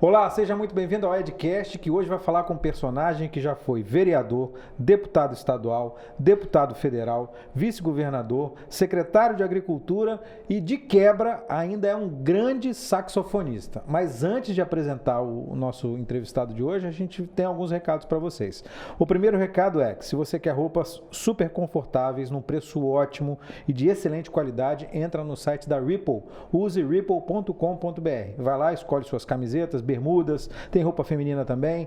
Olá, seja muito bem-vindo ao Edcast, que hoje vai falar com um personagem que já foi vereador, deputado estadual, deputado federal, vice-governador, secretário de Agricultura e, de quebra, ainda é um grande saxofonista. Mas antes de apresentar o nosso entrevistado de hoje, a gente tem alguns recados para vocês. O primeiro recado é que se você quer roupas super confortáveis, num preço ótimo e de excelente qualidade, entra no site da Ripple, use ripple.com.br. Vai lá, escolhe suas camisetas, bermudas, tem roupa feminina também,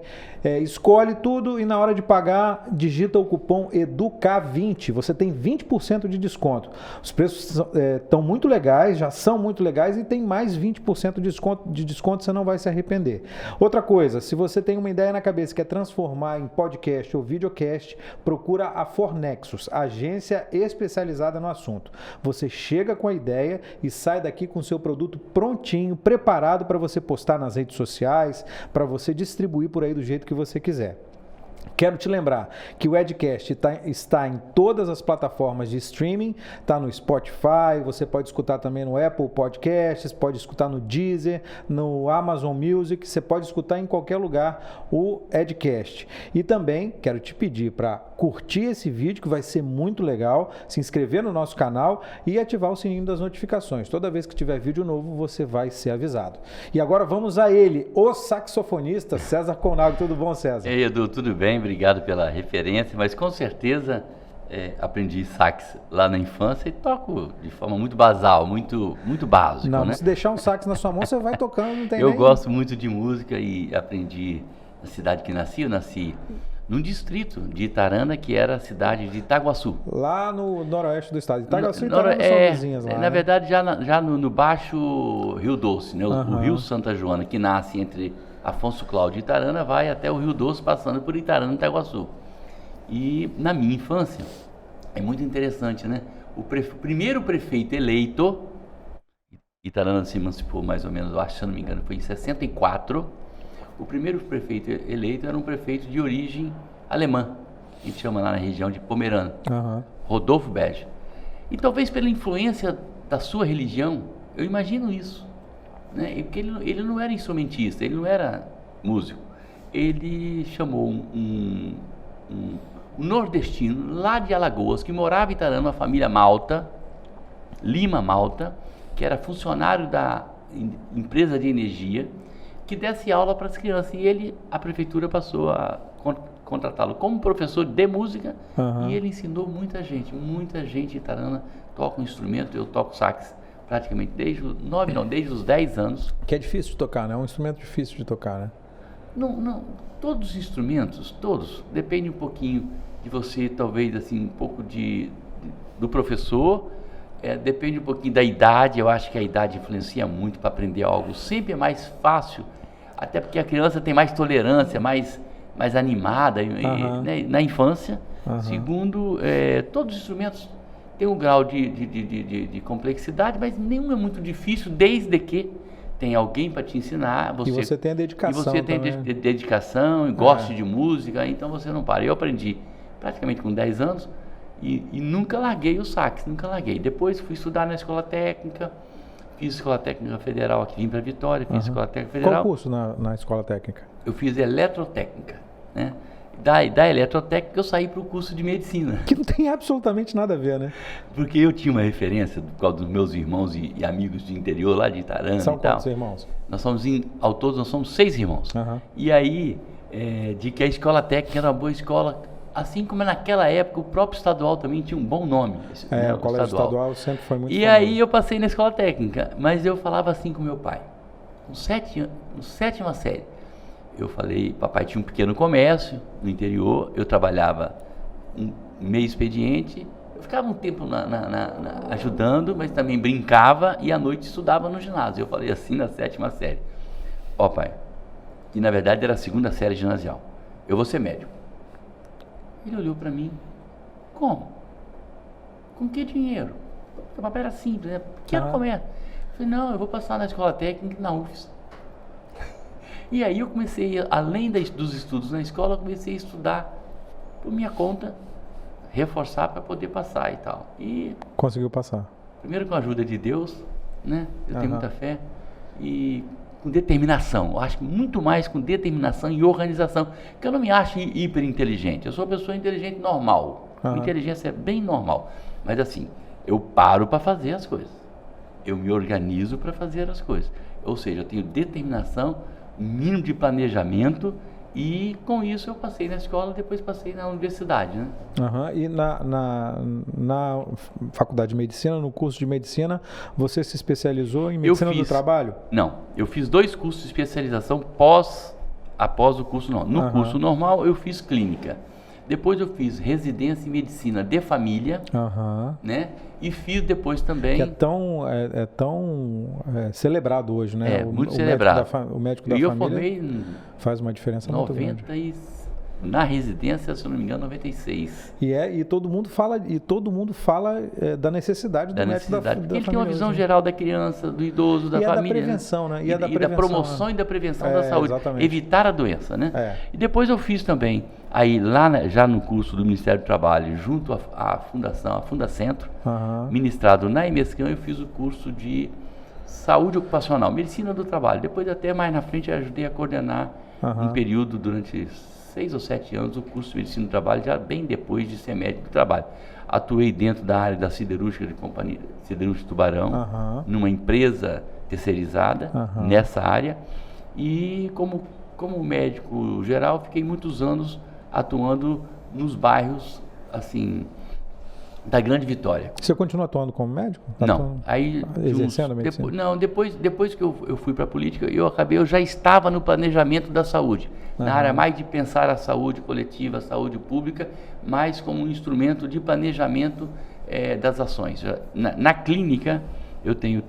escolhe tudo e na hora de pagar, digita o cupom EDUCA20, você tem 20% de desconto. Os preços estão muito legais, já são muito legais e tem mais 20% de desconto, você não vai se arrepender. Outra coisa, se você tem uma ideia na cabeça que é transformar em podcast ou videocast, procura a Fornexus, agência especializada no assunto. Você chega com a ideia e sai daqui com o seu produto prontinho, preparado para você postar nas redes sociais, para você distribuir por aí do jeito que você quiser. Quero te lembrar que o Edcast está em todas as plataformas de streaming, está no Spotify, você pode escutar também no Apple Podcasts, pode escutar no Deezer, no Amazon Music, você pode escutar em qualquer lugar o Edcast. E também quero te pedir para curtir esse vídeo, que vai ser muito legal, se inscrever no nosso canal e ativar o sininho das notificações. Toda vez que tiver vídeo novo, você vai ser avisado. E agora vamos a ele, o saxofonista César Colnago. Tudo bom, César? Ei, Edu, tudo bem? Obrigado pela referência, mas com certeza aprendi sax lá na infância e toco de forma muito basal, muito básica. Não, né? Se deixar um sax na sua mão, você vai tocando, não tem Eu nem... gosto muito de música e aprendi na cidade que nasci. Eu nasci num distrito de Itarana, que era a cidade de Itaguaçu. Lá no noroeste do estado. Itaguaçu e Itarana são vizinhas lá. Na verdade, já no baixo Rio Doce, né? O Rio Santa Joana, que nasce entre Afonso Cláudio e Itarana, vai até o Rio Doce, passando por Itarana e Itaguaçu. E na minha infância, é muito interessante, né? O primeiro prefeito eleito, Itarana se emancipou mais ou menos, eu acho, se eu não me engano, foi em 64. O primeiro prefeito eleito era um prefeito de origem alemã, que a gente chama lá na região de Pomerana, Rodolfo Bege. E talvez pela influência da sua religião, eu imagino isso, né? Porque ele não era instrumentista, ele não era músico. Ele chamou um nordestino lá de Alagoas, que morava em Itarana, uma família Malta, Lima Malta, que era funcionário da empresa de energia, que desse aula para as crianças. E a prefeitura passou a contratá-lo como professor de música, e ele ensinou muita gente em Itarana toca um instrumento. Eu toco sax praticamente desde os 10 anos. Que é difícil de tocar, né? É um instrumento difícil de tocar, né? Não, todos os instrumentos, depende um pouquinho de você, talvez assim, um pouco do professor, depende um pouquinho da idade. Eu acho que a idade influencia muito para aprender algo. Sempre é mais fácil, até porque a criança tem mais tolerância, mais animada né, na infância. Segundo, todos os instrumentos têm um grau de complexidade, mas nenhum é muito difícil, desde que tem alguém para te ensinar. E você tem a dedicação. E você tem dedicação e goste de música, então você não para. Eu aprendi praticamente com 10 anos e nunca larguei o sax, nunca larguei. Depois fui estudar na escola técnica, fiz escola técnica federal aqui, vim para Vitória, fiz escola técnica federal. Qual curso na escola técnica? Eu fiz eletrotécnica, né? Da eletrotécnica eu saí para o curso de medicina. Que não tem absolutamente nada a ver, né? Porque eu tinha uma referência por causa dos meus irmãos e amigos de interior lá de Itarana. São e tal. quantos irmãos? Ao todo nós somos 6 irmãos. E aí, de que a escola técnica era uma boa escola, assim como naquela época o próprio estadual também tinha um bom nome. Né, o colégio estadual sempre foi muito famoso. Aí eu passei na escola técnica, mas eu falava assim com meu pai. Com sétima série, eu falei, papai tinha um pequeno comércio no interior, eu trabalhava meio expediente, eu ficava um tempo ajudando, mas também brincava e à noite estudava no ginásio. Eu falei assim na 7ª série, pai, que na verdade era a 2ª série ginasial, eu vou ser médico. Ele olhou para mim, como? Com que dinheiro? Porque o papai era simples, né? Pequeno comércio. Eu falei, não, eu vou passar na escola técnica na UFES. E aí eu comecei, além dos estudos na escola, eu comecei a estudar por minha conta, reforçar para poder passar e tal. E conseguiu passar? Primeiro com a ajuda de Deus, né? Eu tenho muita fé. E com determinação. Eu acho que muito mais com determinação e organização. Porque eu não me acho hiper inteligente. Eu sou uma pessoa inteligente normal. Minha inteligência é bem normal. Mas assim, eu paro para fazer as coisas. Eu me organizo para fazer as coisas. Ou seja, eu tenho determinação, mínimo de planejamento, e com isso eu passei na escola, depois passei na universidade, né? E na faculdade de medicina, no curso de medicina, você se especializou em medicina do trabalho? Não, eu fiz 2 cursos de especialização após o curso normal. No curso normal eu fiz clínica. Depois eu fiz residência em medicina de família, né? E fiz depois também... Que é tão celebrado hoje, né? Muito celebrado. O médico da família formei faz uma diferença muito grande. Na residência, se eu não me engano, 96. E todo mundo fala, da necessidade do médico da família. Ele tem uma visão geral da criança, do idoso, da família. Da prevenção, né? E da promoção e da prevenção da saúde. Exatamente. Evitar a doença, né? E depois eu fiz também, aí lá já no curso do Ministério do Trabalho, junto à Fundação, a Fundacentro, ministrado na EMESCAM, eu fiz o curso de Saúde Ocupacional, Medicina do Trabalho. Depois até mais na frente eu ajudei a coordenar um período durante 6 ou 7 anos o curso de Medicina do Trabalho, já bem depois de ser médico do trabalho. Atuei dentro da área da siderúrgica de companhia, siderúrgica Tubarão, numa empresa terceirizada nessa área, e como médico geral fiquei muitos anos atuando nos bairros assim da Grande Vitória. Você continua atuando como médico? Não, aí exercendo a medicina? Depois que eu fui para a política, eu já estava no planejamento da saúde, na área mais de pensar a saúde coletiva, a saúde pública, mais como um instrumento de planejamento das ações. Na clínica, eu tenho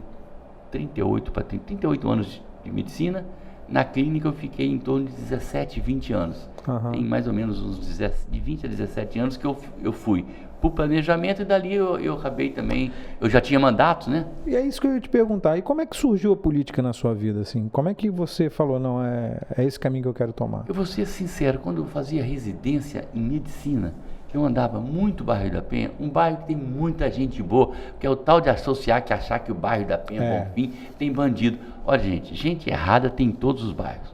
38 anos de medicina. Na clínica eu fiquei em torno de 17, 20 anos. Tem mais ou menos uns de 20 a 17 anos que eu fui para o planejamento, e dali eu acabei também, eu já tinha mandatos, né? E é isso que eu ia te perguntar, e como é que surgiu a política na sua vida, assim? Como é que você falou, não, é esse caminho que eu quero tomar? Eu vou ser sincero, quando eu fazia residência em medicina, eu andava muito bairro da Penha, um bairro que tem muita gente boa, que é o tal de associar, que achar que o bairro da Penha é Bonfim, tem bandido. Olha, gente errada tem em todos os bairros.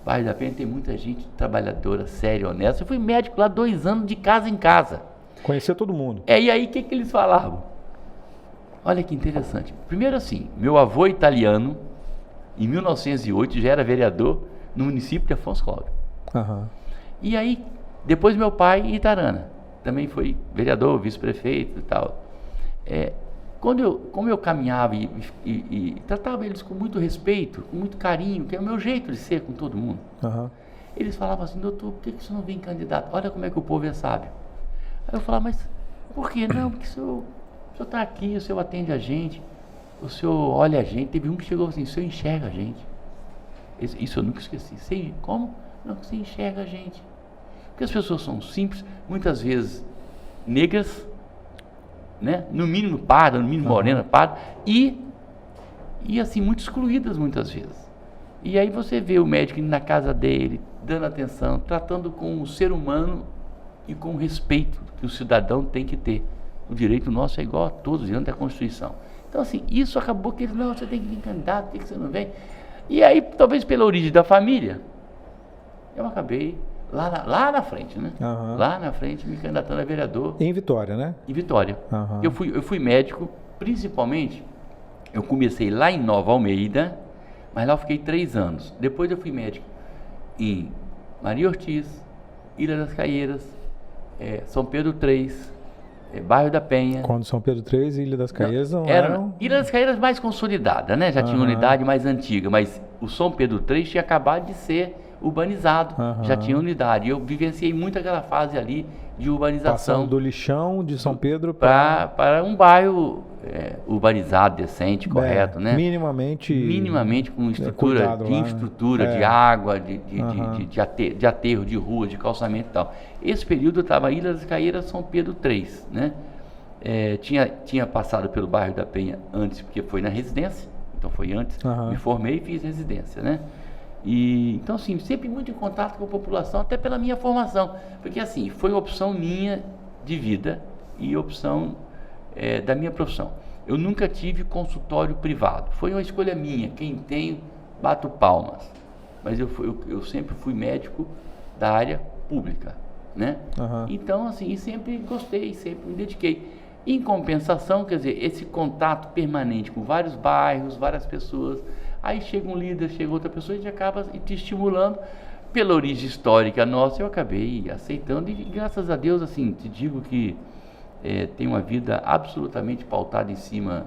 O bairro da Penha tem muita gente trabalhadora, séria, honesta. Eu fui médico lá 2 anos, de casa em casa. Conhecia todo mundo. E aí o que eles falavam? Olha que interessante. Primeiro assim, meu avô italiano, em 1908, já era vereador no município de Afonso Cláudio. E aí, depois meu pai em Itarana, também foi vereador, vice-prefeito e tal. Como eu caminhava e tratava eles com muito respeito, com muito carinho, que é o meu jeito de ser com todo mundo, eles falavam assim, doutor, por que você não vem candidato? Olha como é que o povo é sábio. Aí eu falava, mas por que não? Porque o senhor está aqui, o senhor atende a gente, o senhor olha a gente. Teve um que chegou assim, o senhor enxerga a gente. Isso eu nunca esqueci. Como? Não, você enxerga a gente. Porque as pessoas são simples, muitas vezes negras, né? No mínimo parda, no mínimo morena, parda, e assim, muito excluídas muitas vezes. E aí você vê o médico indo na casa dele, dando atenção, tratando com o ser humano e com o respeito que o cidadão tem que ter. O direito nosso é igual a todos, diante da Constituição. Então, assim, isso acabou que eles, não, você tem que vir candidato, por que você não vem? E aí, talvez pela origem da família, eu acabei lá na frente, né? Lá na frente, me candidatando a vereador. Em Vitória, né? Em Vitória. Eu fui médico, principalmente, eu comecei lá em Nova Almeida, mas lá eu fiquei 3 anos. Depois eu fui médico em Maria Ortiz, Ilha das Caieiras, São Pedro III, Bairro da Penha. Quando São Pedro III e Ilha das Caieiras não eram... Ilha das Caieiras mais consolidada, né? Já tinha unidade mais antiga, mas o São Pedro III tinha acabado de ser urbanizado, já tinha unidade. Eu vivenciei muito aquela fase ali de urbanização. Passando do lixão de São Pedro para um bairro urbanizado, decente, correto, né? Minimamente com estrutura, de água, de aterro, de rua, de calçamento e tal. Esse período eu estava Ilha das Caieiras, São Pedro III, né? Tinha passado pelo bairro da Penha antes, porque foi na residência, então foi antes, me formei e fiz residência, né? Então, assim, sempre muito em contato com a população, até pela minha formação, porque, assim, foi opção minha de vida e opção da minha profissão. Eu nunca tive consultório privado, foi uma escolha minha. Quem tem, bato palmas, mas eu sempre fui médico da área pública, né? Aham. Então, assim, sempre gostei, sempre me dediquei. Em compensação, quer dizer, esse contato permanente com vários bairros, várias pessoas, aí chega um líder, chega outra pessoa, a gente acaba te estimulando. Pela origem histórica nossa, eu acabei aceitando e graças a Deus, assim, te digo que tenho uma vida absolutamente pautada em cima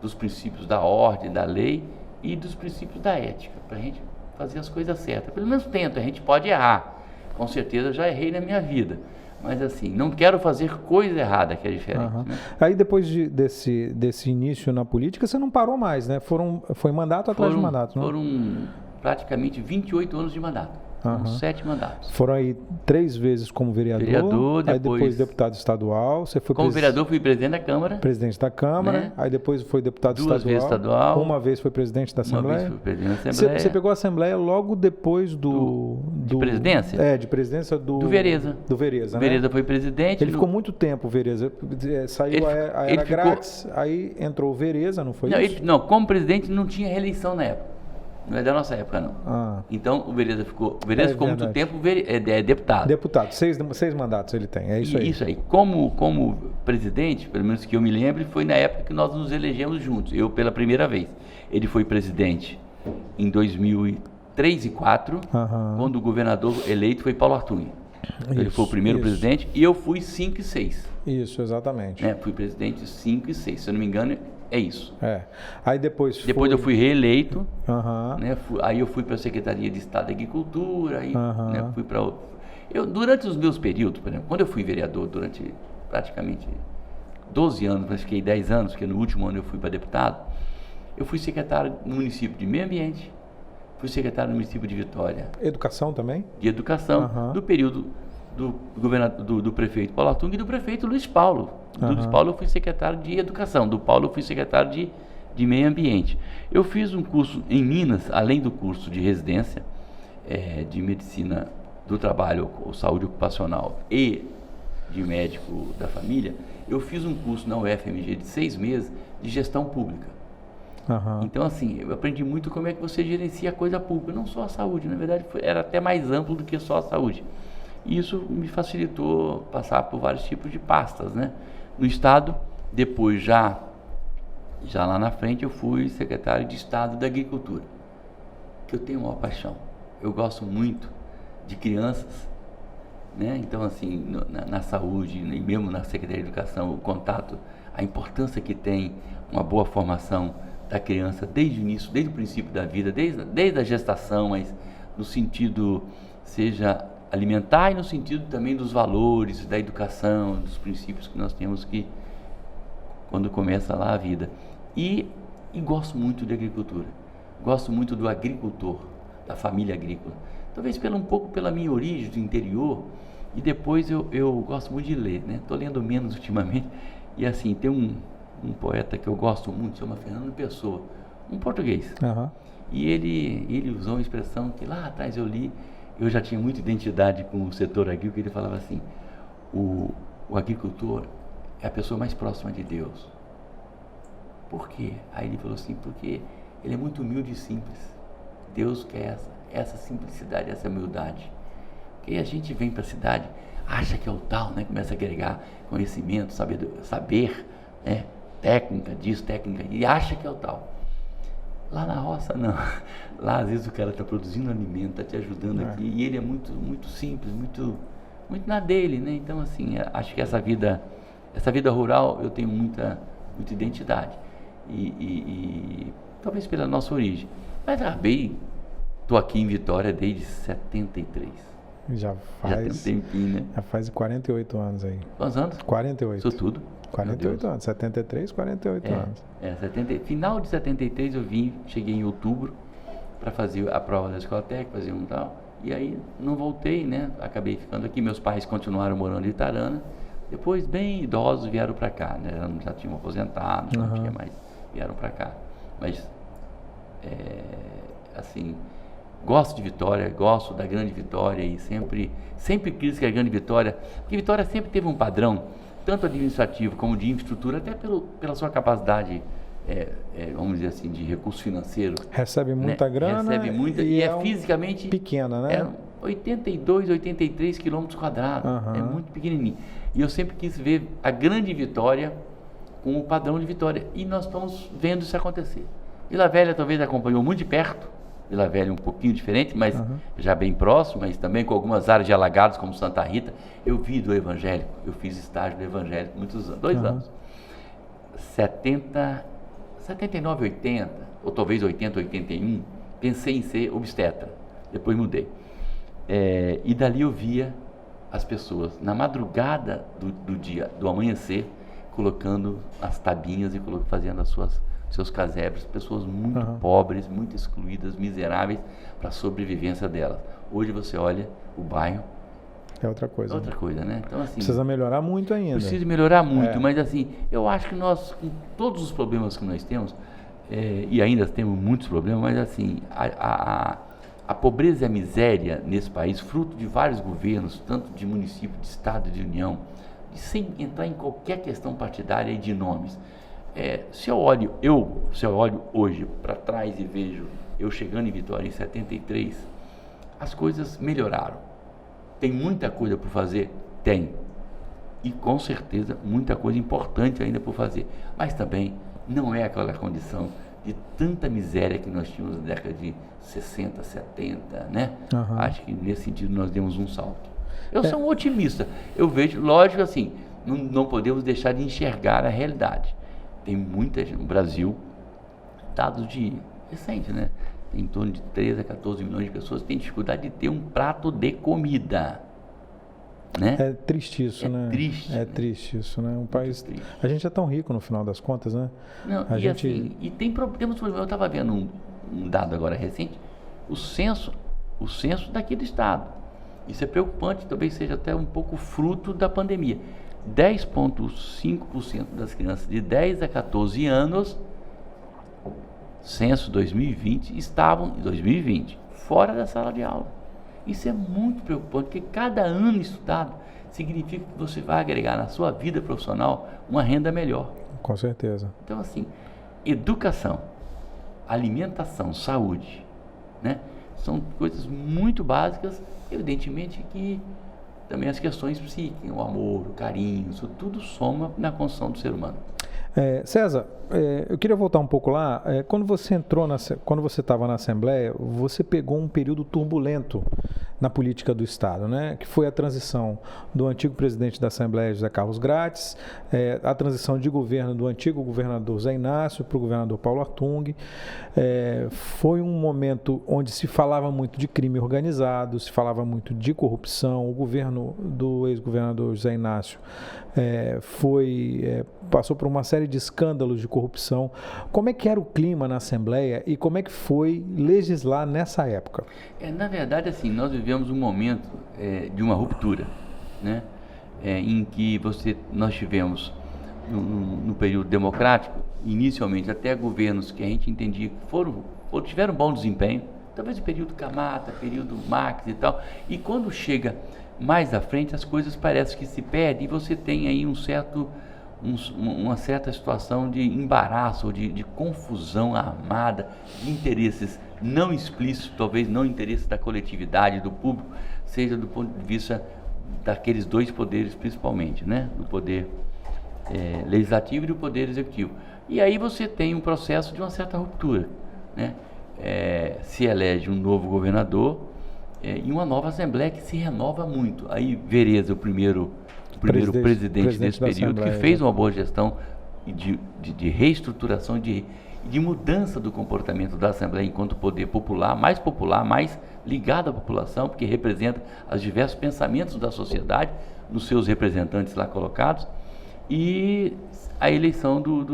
dos princípios da ordem, da lei e dos princípios da ética, para a gente fazer as coisas certas. Pelo menos tento, a gente pode errar, com certeza eu já errei na minha vida, mas assim, não quero fazer coisa errada, que é diferente. Aham. Né? Aí depois desse início na política, você não parou mais, né? Foi mandato atrás de mandato, não? Foram praticamente 28 anos de mandato. Aham. 7 mandatos. Foram aí 3 vezes como vereador, aí depois deputado estadual, você foi como vereador fui presidente da Câmara. Presidente da Câmara, né? Aí depois foi deputado 2 vezes estadual. Uma vez foi presidente da Assembleia. Uma vez fui presidente da Assembleia. Você pegou a Assembleia logo depois de presidência? De presidência do Vereza. Do Vereza, né? Vereza foi presidente. Ele ficou muito tempo, o Vereza. Saiu a era grátis, aí entrou o Vereza, não foi isso? Não, como presidente não tinha reeleição na época. Não é da nossa época, não. Então, o Vereza ficou muito tempo deputado. Deputado, 6 mandatos ele tem, é isso aí. Isso aí. Como presidente, pelo menos que eu me lembre, foi na época que nós nos elegemos juntos. Eu, pela primeira vez. Ele foi presidente em 2003 e 2004, quando o governador eleito foi Paulo Artunha. Ele foi o primeiro presidente e eu fui 5 e 6. Isso, exatamente. Fui presidente 5 e 6, se eu não me engano, é isso. Aí depois eu fui reeleito, né? Aí eu fui para a Secretaria de Estado da Agricultura, aí né? Fui para durante os meus períodos, por exemplo, quando eu fui vereador durante praticamente 12 anos, mas fiquei 10 anos, porque no último ano eu fui para deputado, eu fui secretário no município de Meio Ambiente, fui secretário no município de Vitória. Educação também? De Educação, do período do prefeito Paulo Artung e do prefeito Luiz Paulo. Do Luiz Paulo eu fui secretário de Educação, do Paulo eu fui secretário de Meio Ambiente. Eu fiz um curso em Minas, além do curso de residência de Medicina do Trabalho, ou Saúde Ocupacional e de Médico da Família, eu fiz um curso na UFMG de 6 meses de Gestão Pública. Então, assim, eu aprendi muito como é que você gerencia a coisa pública, não só a saúde, na verdade era até mais amplo do que só a saúde. E isso me facilitou passar por vários tipos de pastas, né? No Estado, depois já lá na frente eu fui secretário de Estado da Agricultura, que eu tenho uma paixão. Eu gosto muito de crianças, né? Então, assim, na saúde e mesmo na Secretaria de Educação, o contato, a importância que tem uma boa formação da criança desde o início, desde o princípio da vida, desde a gestação, mas no sentido seja alimentar e no sentido também dos valores, da educação, dos princípios que nós temos que quando começa lá a vida. E gosto muito de agricultura, gosto muito do agricultor, da família agrícola. Talvez um pouco pela minha origem do interior, e depois eu gosto muito de ler, né? Estou lendo menos ultimamente, e assim, tem um poeta que eu gosto muito, chama Fernando Pessoa, um português. E ele usou uma expressão que lá atrás eu li, eu já tinha muita identidade com o setor agrícola, ele falava assim, o agricultor é a pessoa mais próxima de Deus. Por quê? Aí ele falou assim, porque ele é muito humilde e simples. Deus quer essa simplicidade, essa humildade. Porque a gente vem para a cidade, acha que é o tal, né? Começa a agregar conhecimento, saber, né? Técnica disso, técnica, e acha que é o tal. Lá na roça, não. Lá, às vezes, o cara está produzindo alimento, está te ajudando aqui, e ele é muito, muito simples, muito na dele, né? Então, assim, acho que essa vida rural, eu tenho muita identidade. E talvez pela nossa origem. Mas estou aqui em Vitória desde 73. Já tem um tempinho, né? Já faz 48 anos aí. Quantos anos? 48. Isso tudo? 48 anos, 73, 48 anos. final de 73 eu cheguei em outubro para fazer a prova da escola técnica, fazer um tal, e aí não voltei, né? Acabei ficando aqui, meus pais continuaram morando em Itarana, depois bem idosos vieram para cá, né? Já tinham aposentado, não tinha mais, vieram para cá. Mas, assim, gosto de Vitória, gosto da Grande Vitória e sempre quis que a Grande Vitória, porque Vitória sempre teve um padrão, tanto administrativo como de infraestrutura, até pela sua capacidade vamos dizer assim, de recurso financeiro. Recebe muita grana. Recebe muita e é fisicamente pequena, né? 82, 83 quilômetros quadrados. É muito pequenininho. E eu sempre quis ver a grande Vitória com o padrão de Vitória. E nós estamos vendo isso acontecer. Vila Velha talvez acompanhou muito de perto. Vila Velha um pouquinho diferente, mas já bem próximo, mas também com algumas áreas de alagados, como Santa Rita. Eu vi do evangélico, eu fiz estágio do evangélico muitos anos, 2 anos. 79, 80, ou talvez 80, 81, pensei em ser obstetra. Depois mudei. E dali eu via as pessoas, na madrugada do amanhecer, colocando as tabinhas e fazendo seus casebres, pessoas muito pobres, muito excluídas, miseráveis, para a sobrevivência delas. Hoje você olha o bairro, é outra coisa. Outra coisa, né? Então, assim, precisa melhorar muito ainda. Precisa melhorar muito, mas assim, eu acho que nós, com todos os problemas que nós temos, e ainda temos muitos problemas, mas assim, a pobreza e a miséria nesse país, fruto de vários governos, tanto de município, de estado, de união, sem entrar em qualquer questão partidária e de nomes. Se eu olho hoje para trás e vejo eu chegando em Vitória em 73, as coisas melhoraram. Tem muita coisa por fazer? Tem. E com certeza muita coisa importante ainda por fazer. Mas também não é aquela condição de tanta miséria que nós tínhamos na década de 60, 70, né? Acho que nesse sentido nós demos um salto. Eu sou um otimista. Eu vejo, lógico assim, não podemos deixar de enxergar a realidade. Tem muita gente no Brasil, dados de recente, né? Tem em torno de 13 a 14 milhões de pessoas que têm dificuldade de ter um prato de comida, né? É triste isso, né? Triste, é triste isso, né? Um país... A gente é tão rico no final das contas, né? Não, assim, temos problema. Eu estava vendo um dado agora recente, o censo daqui do estado. Isso é preocupante, talvez seja até um pouco fruto da pandemia. 10,5% das crianças de 10 a 14 anos, censo 2020, estavam em 2020 fora da sala de aula. Isso é muito preocupante, porque cada ano estudado significa que você vai agregar na sua vida profissional uma renda melhor. Com certeza. Então, assim, educação, alimentação, saúde, né? São coisas muito básicas, evidentemente que também as questões psíquicas, o amor, o carinho, isso tudo soma na construção do ser humano. César, eu queria voltar um pouco lá. Quando você estava na Assembleia, você pegou um período turbulento na política do Estado, né? Que foi a transição do antigo presidente da Assembleia, José Carlos Grátis, a transição de governo do antigo governador Zé Inácio para o governador Paulo Artung. Foi um momento onde se falava muito de crime organizado, se falava muito de corrupção. O governo do ex-governador José Inácio passou por uma série de escândalos de corrupção. Como é que era o clima na Assembleia e como é que foi legislar nessa época? Na verdade, assim, nós vivemos um momento de uma ruptura, né? Em que nós tivemos, no período democrático, inicialmente até governos que a gente entendia que tiveram bom desempenho, talvez o período Camata, período Marx e tal, e quando chega mais à frente as coisas parecem que se perdem e você tem aí uma certa situação de embaraço, ou de confusão armada, de interesses não explícitos, talvez não interesses da coletividade, do público, seja do ponto de vista daqueles dois poderes principalmente, né? Do poder legislativo e do poder executivo. E aí você tem um processo de uma certa ruptura, né? Se elege um novo governador e uma nova Assembleia que se renova muito. Aí Vereza, o primeiro presidente desse período, que fez uma boa gestão de reestruturação, de mudança do comportamento da Assembleia enquanto poder popular, mais ligado à população, porque representa os diversos pensamentos da sociedade, nos seus representantes lá colocados, e a eleição do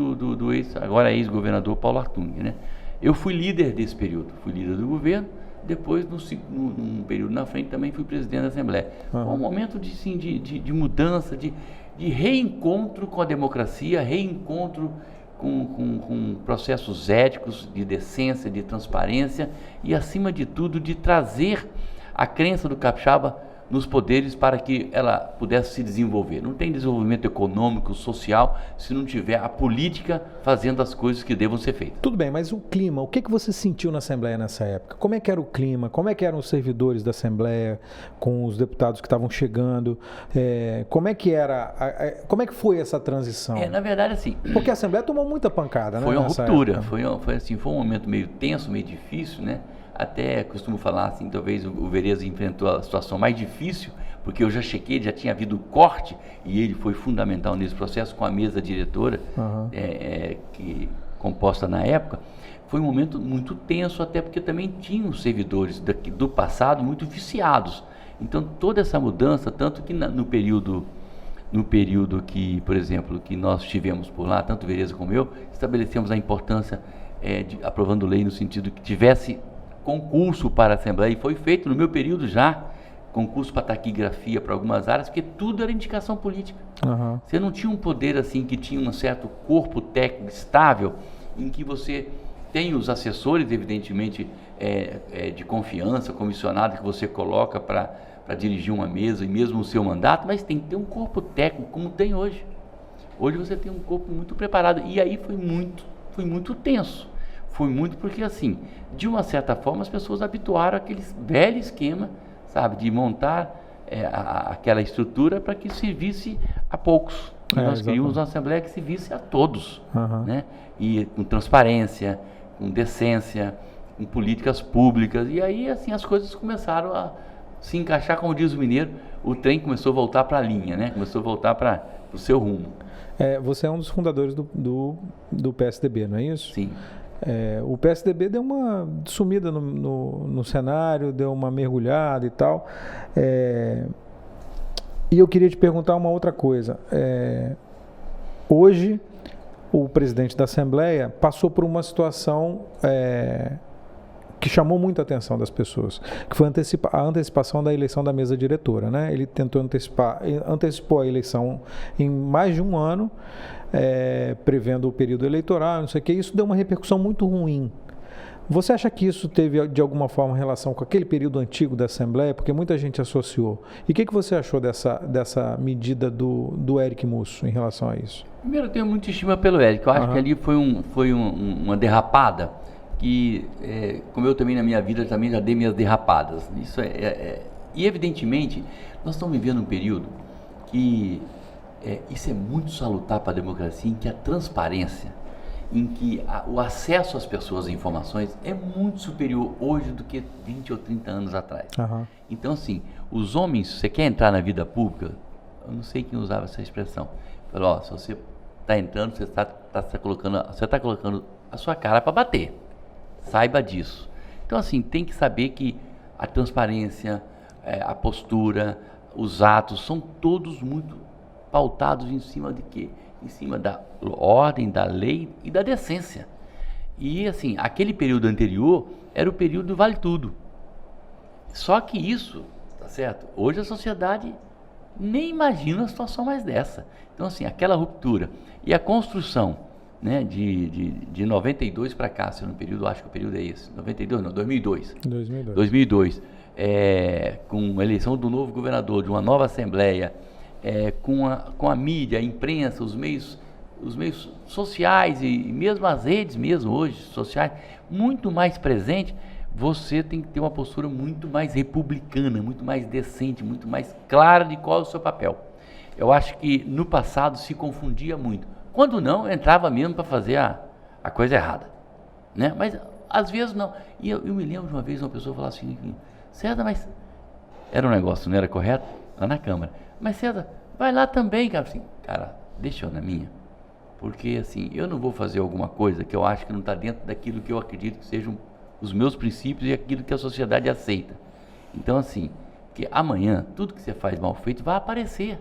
agora ex-governador Paulo Artung, né? Eu fui líder desse período, fui líder do governo, depois, num período na frente, também fui presidente da Assembleia. Foi um momento de mudança, de reencontro com a democracia, reencontro com processos éticos, de decência, de transparência e, acima de tudo, de trazer a crença do capixaba nos poderes para que ela pudesse se desenvolver. Não tem desenvolvimento econômico, social, se não tiver a política fazendo as coisas que devam ser feitas. Tudo bem, mas o clima, o que você sentiu na Assembleia nessa época? Como é que era o clima? Como é que eram os servidores da Assembleia com os deputados que estavam chegando? Como é que era, como é que foi essa transição? Na verdade, assim... Porque a Assembleia tomou muita pancada, né? Foi uma ruptura, foi um momento meio tenso, meio difícil, né? Até costumo falar assim, talvez o Vereza enfrentou a situação mais difícil, porque eu já chequei, já tinha havido corte, e ele foi fundamental nesse processo com a mesa diretora, composta na época. Foi um momento muito tenso, até porque também tinham servidores do passado muito viciados. Então toda essa mudança, tanto que no período que, por exemplo, que nós tivemos por lá, tanto o Vereza como eu, estabelecemos a importância aprovando lei no sentido que tivesse concurso para a Assembleia, e foi feito no meu período já, concurso para taquigrafia para algumas áreas, porque tudo era indicação política. Você não tinha um poder assim que tinha um certo corpo técnico estável, em que você tem os assessores, evidentemente, de confiança, comissionado que você coloca para dirigir uma mesa e mesmo o seu mandato, mas tem que ter um corpo técnico como tem hoje. Hoje você tem um corpo muito preparado, e aí foi muito tenso. Foi muito porque, assim, de uma certa forma, as pessoas habituaram àquele velho esquema, sabe, de montar aquela estrutura para que servisse a poucos. Nós queríamos uma Assembleia que servisse a todos, né? E com transparência, com decência, com políticas públicas. E aí, assim, as coisas começaram a se encaixar, como diz o mineiro, o trem começou a voltar para a linha, né? Começou a voltar para o seu rumo. Você é um dos fundadores do PSDB, não é isso? Sim. O PSDB deu uma sumida no cenário, deu uma mergulhada e tal. E eu queria te perguntar uma outra coisa. Hoje, o presidente da Assembleia passou por uma situação que chamou muita atenção das pessoas, que foi a antecipação da eleição da mesa diretora, né? Ele tentou antecipou a eleição em mais de um ano, prevendo o período eleitoral, não sei o que. Isso deu uma repercussão muito ruim. Você acha que isso teve, de alguma forma, relação com aquele período antigo da Assembleia? Porque muita gente associou. E o que você achou dessa medida do Eric Musso em relação a isso? Primeiro, eu tenho muita estima pelo Eric. Eu acho que ali foi uma derrapada que, como eu também na minha vida, também já dei minhas derrapadas. Isso e, evidentemente, nós estamos vivendo um período que isso é muito salutar para a democracia, em que a transparência, em que o acesso às pessoas e informações é muito superior hoje do que 20 ou 30 anos atrás. Então, assim, os homens, você quer entrar na vida pública, eu não sei quem usava essa expressão, falou, se você está entrando, você está colocando a sua cara para bater, saiba disso. Então, assim, tem que saber que a transparência, a postura, os atos, são todos muito pautados em cima de quê? Em cima da ordem, da lei e da decência. E, assim, aquele período anterior era o período do vale tudo. Só que isso, tá certo? Hoje a sociedade nem imagina uma situação mais dessa. Então, assim, aquela ruptura e a construção, né, de 92 para cá, se no período, acho que o período é esse, 92 não, 2002. 2002, com a eleição do novo governador, de uma nova Assembleia, com a mídia, a imprensa, os meios sociais e mesmo as redes mesmo hoje, sociais, muito mais presente, você tem que ter uma postura muito mais republicana, muito mais decente, muito mais clara de qual é o seu papel. Eu acho que no passado se confundia muito. Quando não, entrava mesmo para fazer a coisa errada, né? Mas às vezes não. E eu me lembro de uma vez uma pessoa falar assim, César, mas era um negócio, não era correto? Lá na Câmara. Mas César, vai lá também, cara. Assim, cara, deixa eu na minha. Porque assim, eu não vou fazer alguma coisa que eu acho que não está dentro daquilo que eu acredito que sejam os meus princípios e aquilo que a sociedade aceita. Então assim, que amanhã, tudo que você faz mal feito vai aparecer,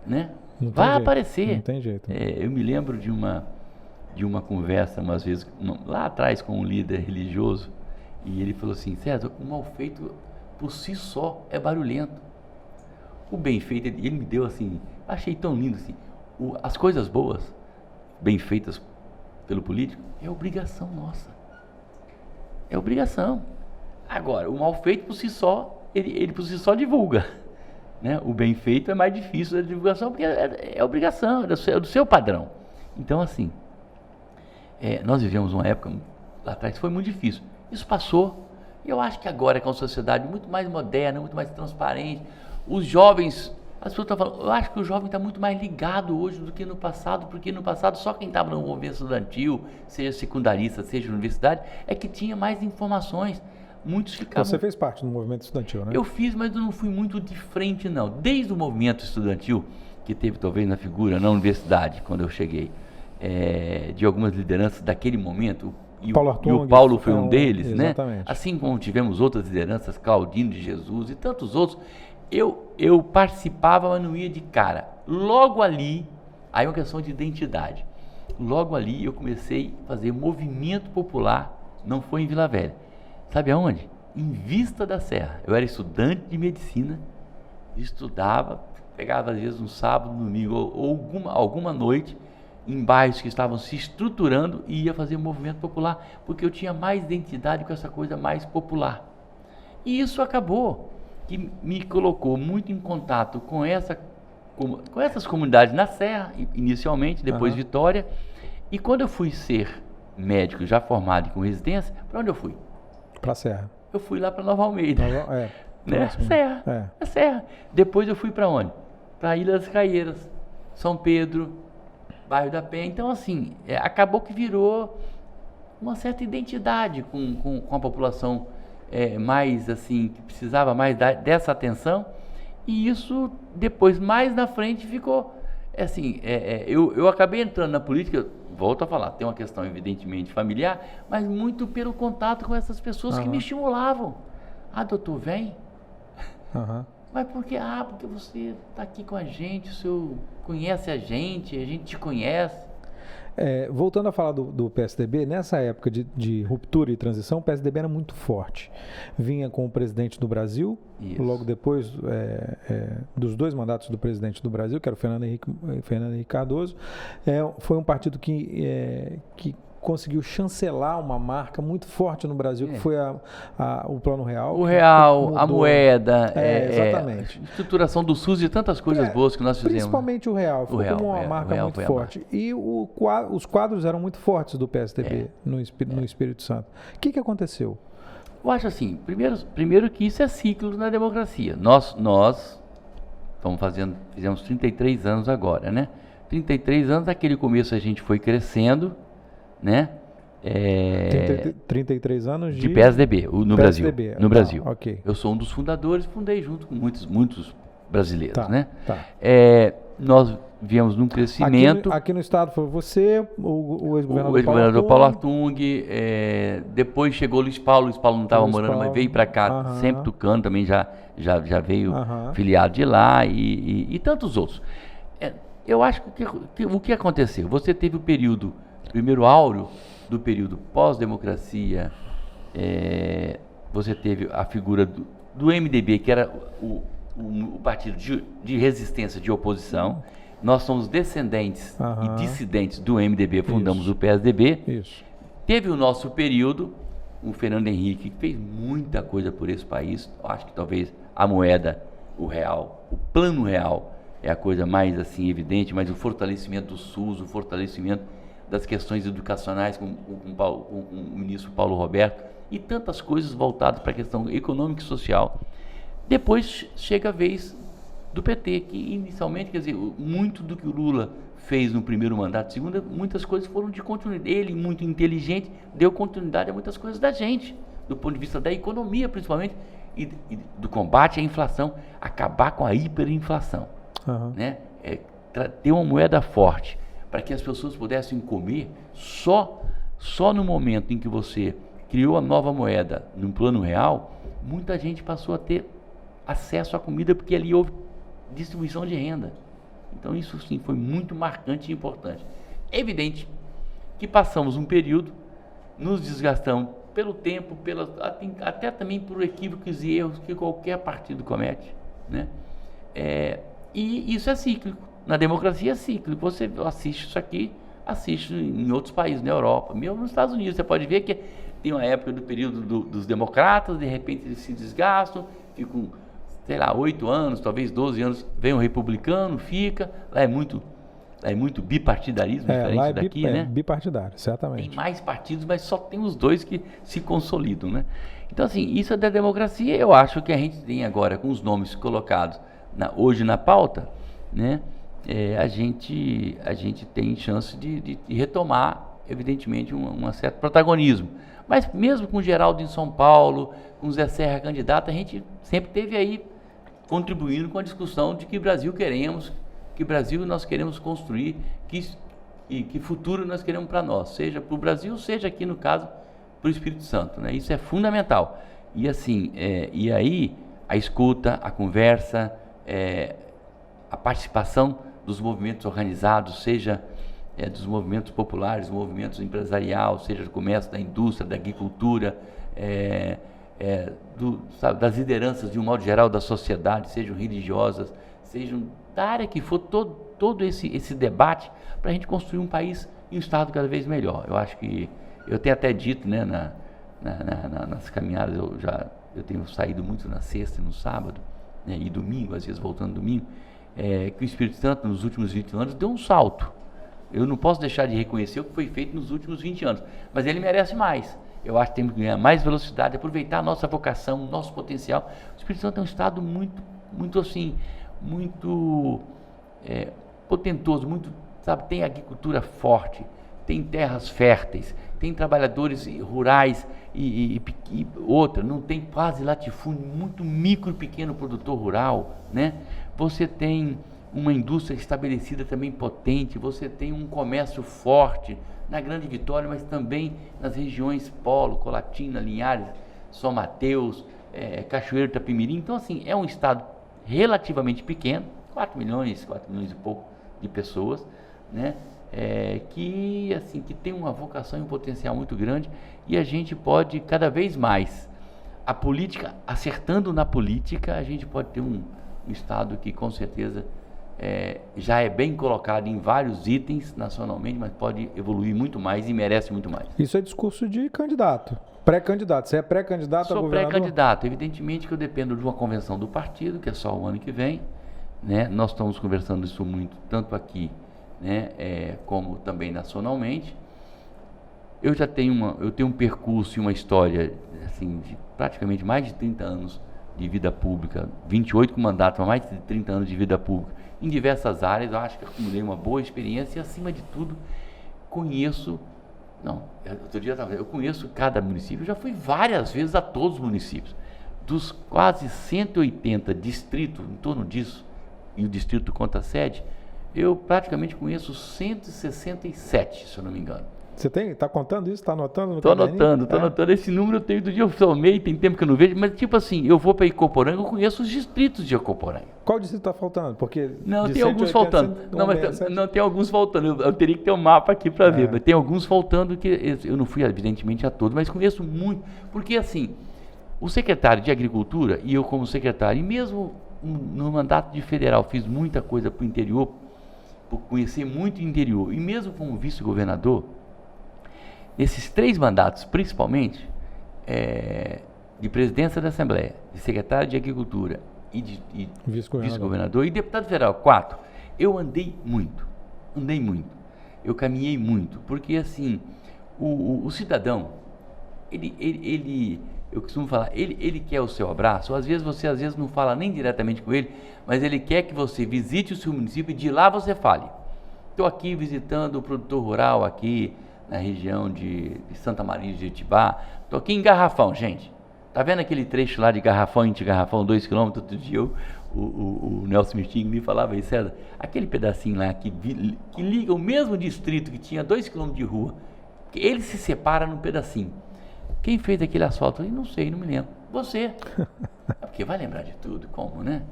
né? Vai aparecer. Não tem jeito. Eu me lembro de uma conversa, umas vezes, lá atrás com um líder religioso, e ele falou assim, César, o mal feito por si só é barulhento. O bem feito, ele me deu assim, achei tão lindo assim, as coisas boas, bem feitas pelo político, é obrigação nossa. É obrigação. Agora, o mal feito por si só ele por si só divulga, né? O bem feito é mais difícil da divulgação, porque é obrigação, é do seu padrão. Então, assim, nós vivemos uma época, lá atrás, foi muito difícil. Isso passou, e eu acho que agora, com a sociedade muito mais moderna, muito mais transparente, os jovens, as pessoas estão falando, eu acho que o jovem está muito mais ligado hoje do que no passado, porque no passado só quem estava no movimento estudantil, seja secundarista, seja universidade, é que tinha mais informações. Muitos ficavam... Você fez parte do movimento estudantil, né? Eu fiz, mas eu não fui muito de frente, não. Desde o movimento estudantil, que teve talvez na figura, na universidade, quando eu cheguei, de algumas lideranças daquele momento, e o Paulo foi um deles, exatamente, né? Assim como tivemos outras lideranças, Claudino de Jesus e tantos outros, eu participava, mas não ia de cara. Logo ali, aí é uma questão de identidade. Logo ali eu comecei a fazer movimento popular, não foi em Vila Velha. Sabe aonde? Em Vista da Serra. Eu era estudante de medicina, estudava, pegava às vezes um sábado, um domingo ou alguma noite, em bairros que estavam se estruturando e ia fazer movimento popular, porque eu tinha mais identidade com essa coisa mais popular. E isso acabou, que me colocou muito em contato com essas comunidades na Serra, inicialmente, depois Vitória, e quando eu fui ser médico, já formado e com residência, para onde eu fui? Para a Serra. Eu fui lá para Nova Almeida. Né? Serra. É Serra. Depois eu fui para onde? Para Ilha das Caieiras, São Pedro, Bairro da Penha. Então, assim, acabou que virou uma certa identidade com a população mais, assim, que precisava mais dessa atenção. E isso, depois, mais na frente, ficou, assim, eu acabei entrando na política, volto a falar, tem uma questão, evidentemente, familiar, mas muito pelo contato com essas pessoas que me estimulavam. Ah, doutor, vem. Mas por quê? Ah, porque você está aqui com a gente, o senhor conhece a gente te conhece. Voltando a falar do PSDB, nessa época de ruptura e transição, o PSDB era muito forte. Vinha com o presidente do Brasil, logo depois dos dois mandatos do presidente do Brasil, que era o Fernando Henrique Cardoso. Foi um partido que conseguiu chancelar uma marca muito forte no Brasil, que foi o Plano Real. O Real, a moeda, exatamente. A estruturação do SUS e tantas coisas boas que nós fizemos. Principalmente o Real, foi como uma marca muito forte. E os quadros eram muito fortes do PSDB no Espírito Santo. O que aconteceu? Eu acho assim, primeiro que isso é ciclo na democracia. Nós fizemos 33 anos agora, né? 33 anos, naquele começo a gente foi crescendo, né? 33 anos de PSDB no PSDB, Brasil. Okay. Eu sou um dos fundadores, fundei junto com muitos brasileiros, né? Tá. Nós viemos num crescimento. Aqui no estado foi você, o ex-governador Paulo Artung, depois chegou o Luiz Paulo não estava morando, mas veio para cá, sempre tocando, também já veio filiado de lá e tantos outros. Eu acho que o que aconteceu? Você teve o período primeiro áureo do período pós-democracia, você teve a figura do MDB, que era o partido de resistência, de oposição. Nós somos descendentes e dissidentes do MDB, fundamos o PSDB. Isso. Teve o nosso período, o Fernando Henrique, que fez muita coisa por esse país. Acho que talvez a moeda, o real, o plano real é a coisa mais assim evidente, mas o fortalecimento do SUS, o fortalecimento das questões educacionais com o ministro Paulo Roberto e tantas coisas voltadas para a questão econômica e social. Depois chega a vez do PT, que inicialmente, quer dizer, muito do que o Lula fez no primeiro mandato, segundo, muitas coisas foram de continuidade. Ele, muito inteligente, deu continuidade a muitas coisas da gente, do ponto de vista da economia, principalmente, e do combate à inflação, acabar com a hiperinflação, né? Ter uma moeda forte, para que as pessoas pudessem comer só no momento em que você criou a nova moeda no plano real, muita gente passou a ter acesso à comida, porque ali houve distribuição de renda. Então isso sim foi muito marcante e importante. É evidente que passamos um período, nos desgastamos pelo tempo, até também por equívocos e erros que qualquer partido comete, né? E isso é cíclico. Na democracia é cíclico. Você assiste isso aqui, assiste em outros países, na Europa, mesmo nos Estados Unidos. Você pode ver que tem uma época do período dos democratas, de repente eles se desgastam, ficam, sei lá, 8 anos, talvez 12 anos, vem um republicano, fica, lá é muito bipartidarismo, diferente lá daqui, né? Bipartidário, certamente. Tem mais partidos, mas só tem os dois que se consolidam, né? Então, assim, isso é da democracia. Eu acho que a gente tem agora, com os nomes colocados hoje na pauta, né? A gente tem chance de retomar, evidentemente, um certo protagonismo. Mas mesmo com o Geraldo em São Paulo, com o Zé Serra candidato, a gente sempre teve aí contribuindo com a discussão de que Brasil queremos, que Brasil nós queremos construir, que futuro nós queremos para nós, seja para o Brasil, seja aqui no caso para o Espírito Santo, né? Isso é fundamental. E assim, e aí a escuta, a conversa, a participação dos movimentos organizados, seja dos movimentos populares, movimentos empresarial, seja do comércio, da indústria, da agricultura, das lideranças de um modo geral da sociedade, sejam religiosas, sejam da área que for, todo esse debate para a gente construir um país e um estado cada vez melhor. Eu acho que, eu tenho até dito, né, nas caminhadas, eu tenho saído muito na sexta e no sábado, né, e domingo, às vezes voltando domingo, que o Espírito Santo nos últimos 20 anos deu um salto. Eu não posso deixar de reconhecer o que foi feito nos últimos 20 anos, mas ele merece mais. Eu acho que temos que ganhar mais velocidade, aproveitar a nossa vocação, o nosso potencial. O Espírito Santo é um estado muito assim, muito potentoso, sabe, tem agricultura forte, tem terras férteis, tem trabalhadores rurais e outra, não tem quase latifúndio, muito micro, pequeno produtor rural, né? Você tem uma indústria estabelecida também potente, você tem um comércio forte na Grande Vitória, mas também nas regiões Polo, Colatina, Linhares, São Mateus, Cachoeiro, Itapemirim. Então, assim, é um estado relativamente pequeno, 4 milhões e pouco de pessoas, né? Que tem uma vocação e um potencial muito grande, e a gente pode cada vez mais, a política, acertando na política, a gente pode ter um estado que com certeza já é bem colocado em vários itens nacionalmente, mas pode evoluir muito mais e merece muito mais. Isso é discurso de candidato, pré-candidato. Você é pré-candidato a governador? Sou pré-candidato. Evidentemente que eu dependo de uma convenção do partido, que é só o ano que vem, né? Nós estamos conversando isso muito, tanto aqui, né, como também nacionalmente. Eu tenho um percurso e uma história assim, de praticamente mais de 30 anos de vida pública, 28 com mandato, mas mais de 30 anos de vida pública, em diversas áreas. Eu acho que acumulei uma boa experiência e, acima de tudo, eu conheço cada município. Eu já fui várias vezes a todos os municípios. Dos quase 180 distritos, em torno disso, e o distrito conta sede, eu praticamente conheço 167, se eu não me engano. Você está contando isso? Está anotando? Estou anotando. Esse número eu tenho, do dia eu somei, tem tempo que eu não vejo, mas tipo assim, eu vou para Icoporanga, eu conheço os distritos de Icoporanga. Qual distrito está faltando? Porque não, tem alguns faltando. Não, tem alguns faltando. Eu teria que ter um mapa aqui para ver, mas tem alguns faltando que eu não fui, evidentemente, a todos, mas conheço muito. Porque assim, o secretário de Agricultura, e eu como secretário, e mesmo no mandato de federal, fiz muita coisa para o interior, por conhecer muito o interior, e mesmo como vice-governador, nesses 3 mandatos, principalmente, de presidência da Assembleia, de secretário de Agricultura e de vice-governador e deputado federal, 4, eu andei muito, eu caminhei muito, porque assim, o cidadão, eu costumo falar, ele quer o seu abraço. Às vezes você não fala nem diretamente com ele, mas ele quer que você visite o seu município e de lá você fale. Estou aqui visitando o produtor rural aqui na região de Santa Maria de Jetibá. Estou aqui em Garrafão, gente. Tá vendo aquele trecho lá de Garrafão, entre Garrafão, 2 km? Outro dia o Nelson Mirting me falava aí, César, aquele pedacinho lá que liga o mesmo distrito que tinha 2 km de rua, ele se separa num pedacinho. Quem fez aquele asfalto? Eu não sei, não me lembro. Você. Porque vai lembrar de tudo, como, né?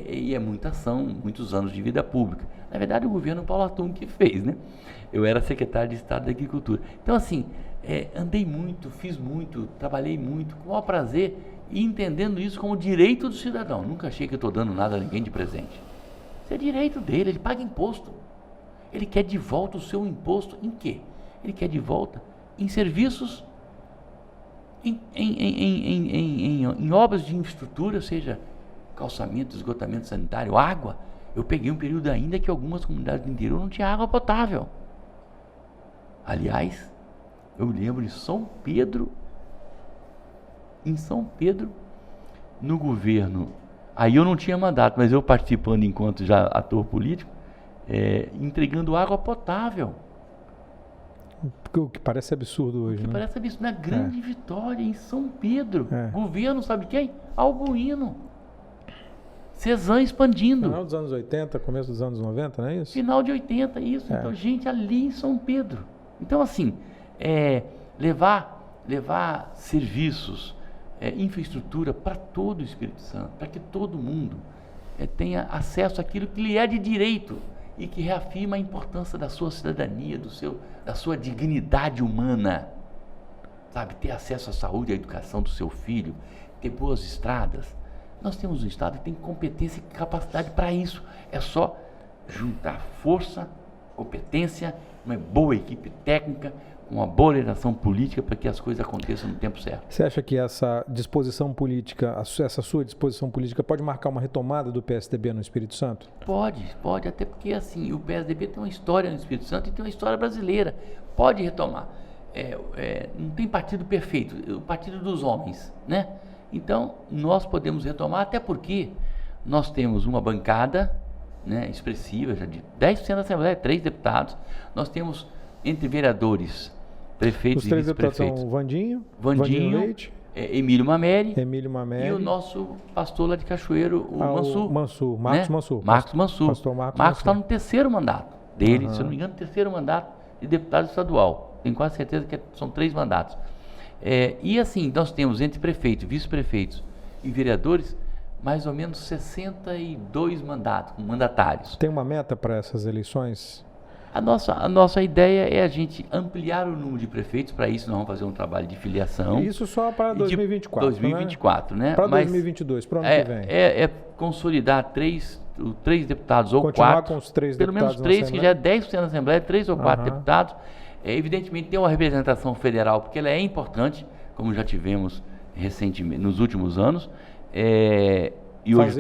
E é muita ação, muitos anos de vida pública. Na verdade, o governo Paulo Atum que fez, né? Eu era secretário de Estado da Agricultura. Então, assim, andei muito, fiz muito, trabalhei muito, com o maior prazer, e entendendo isso como direito do cidadão. Nunca achei que eu estou dando nada a ninguém de presente. Isso é direito dele, ele paga imposto. Ele quer de volta o seu imposto em quê? Ele quer de volta em serviços em obras de infraestrutura, seja calçamento, esgotamento sanitário, água. Eu peguei um período ainda que algumas comunidades do interior não tinham água potável. Aliás, eu lembro em São Pedro, no governo, aí eu não tinha mandato, mas eu participando enquanto já ator político, entregando água potável. O que parece absurdo hoje, né? Parece absurdo. Na Grande Vitória, em São Pedro. Governo, sabe quem? Albuíno. Cesan expandindo. Final dos anos 80, começo dos anos 90, não é isso? Final de 80, isso. Então, gente, ali em São Pedro. Então, assim, levar serviços, infraestrutura para todo o Espírito Santo, para que todo mundo tenha acesso àquilo que lhe é de direito e que reafirma a importância da sua cidadania, da sua dignidade humana, sabe? Ter acesso à saúde, à educação do seu filho, ter boas estradas. Nós temos um Estado que tem competência e capacidade para isso. É só juntar força, competência, uma boa equipe técnica, uma boa orientação política para que as coisas aconteçam no tempo certo. Você acha que essa disposição política, essa sua disposição política pode marcar uma retomada do PSDB no Espírito Santo? Pode, até porque assim, o PSDB tem uma história no Espírito Santo e tem uma história brasileira. Pode retomar. Não tem partido perfeito, o partido dos homens, né? Então, nós podemos retomar, até porque nós temos uma bancada, né, expressiva, já de 10% da Assembleia, 3 deputados. Nós temos, entre vereadores, prefeitos e vice-prefeitos. Os 3 deputados são Vandinho Leite, Emílio Mameri e o nosso pastor lá de Cachoeiro, o Mansur. Marcos Mansur. Pastor Marcos está no 3º mandato dele, se eu não me engano, 3º mandato de deputado estadual. Tenho quase certeza que são 3 mandatos. E assim, nós temos entre prefeitos, vice-prefeitos e vereadores, mais ou menos 62 mandatários. Tem uma meta para essas eleições? A nossa ideia é a gente ampliar o número de prefeitos. Para isso nós vamos fazer um trabalho de filiação. Isso só para 2024, 2024, né? Para 2022, para o ano que vem. Consolidar 3 deputados ou continuar 4. Com os 3 pelo deputados menos 3, que já é 10% da Assembleia, 3 ou 4 deputados. Evidentemente tem uma representação federal, porque ela é importante, como já tivemos recentemente, nos últimos anos. E hoje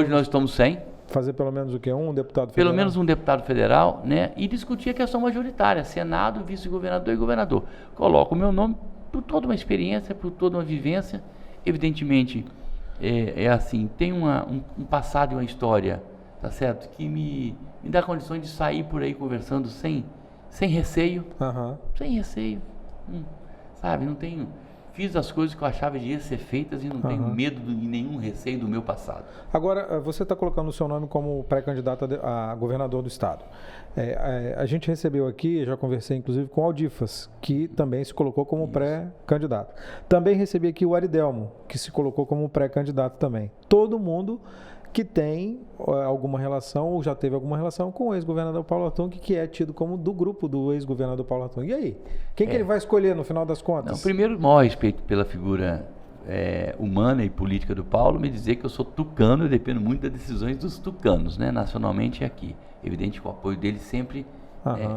nós estamos sem. Fazer pelo menos o quê? Um deputado federal? Pelo menos um deputado federal, né? E discutir a questão majoritária, Senado, vice-governador e governador. Coloco o meu nome por toda uma experiência, por toda uma vivência. Evidentemente, assim, tem um passado e uma história, tá certo? Que me dá condições de sair por aí conversando sem receio. Sem receio. Sabe, não tenho... Fiz as coisas que eu achava de ia ser feitas e não tenho medo e nenhum receio do meu passado. Agora, você está colocando o seu nome como pré-candidato a governador do estado. A gente recebeu aqui, já conversei inclusive com o Aldifas, que também se colocou como pré-candidato. Também recebi aqui o Aridelmo, que se colocou como pré-candidato também. Todo mundo que tem alguma relação ou já teve alguma relação com o ex-governador Paulo Artung, que é tido como do grupo do ex-governador Paulo Artung. E aí? Quem que ele vai escolher no final das contas? Não, primeiro, o maior respeito pela figura humana e política do Paulo, me dizer que eu sou tucano e dependo muito das decisões dos tucanos, né, nacionalmente e aqui. Evidente que o apoio dele sempre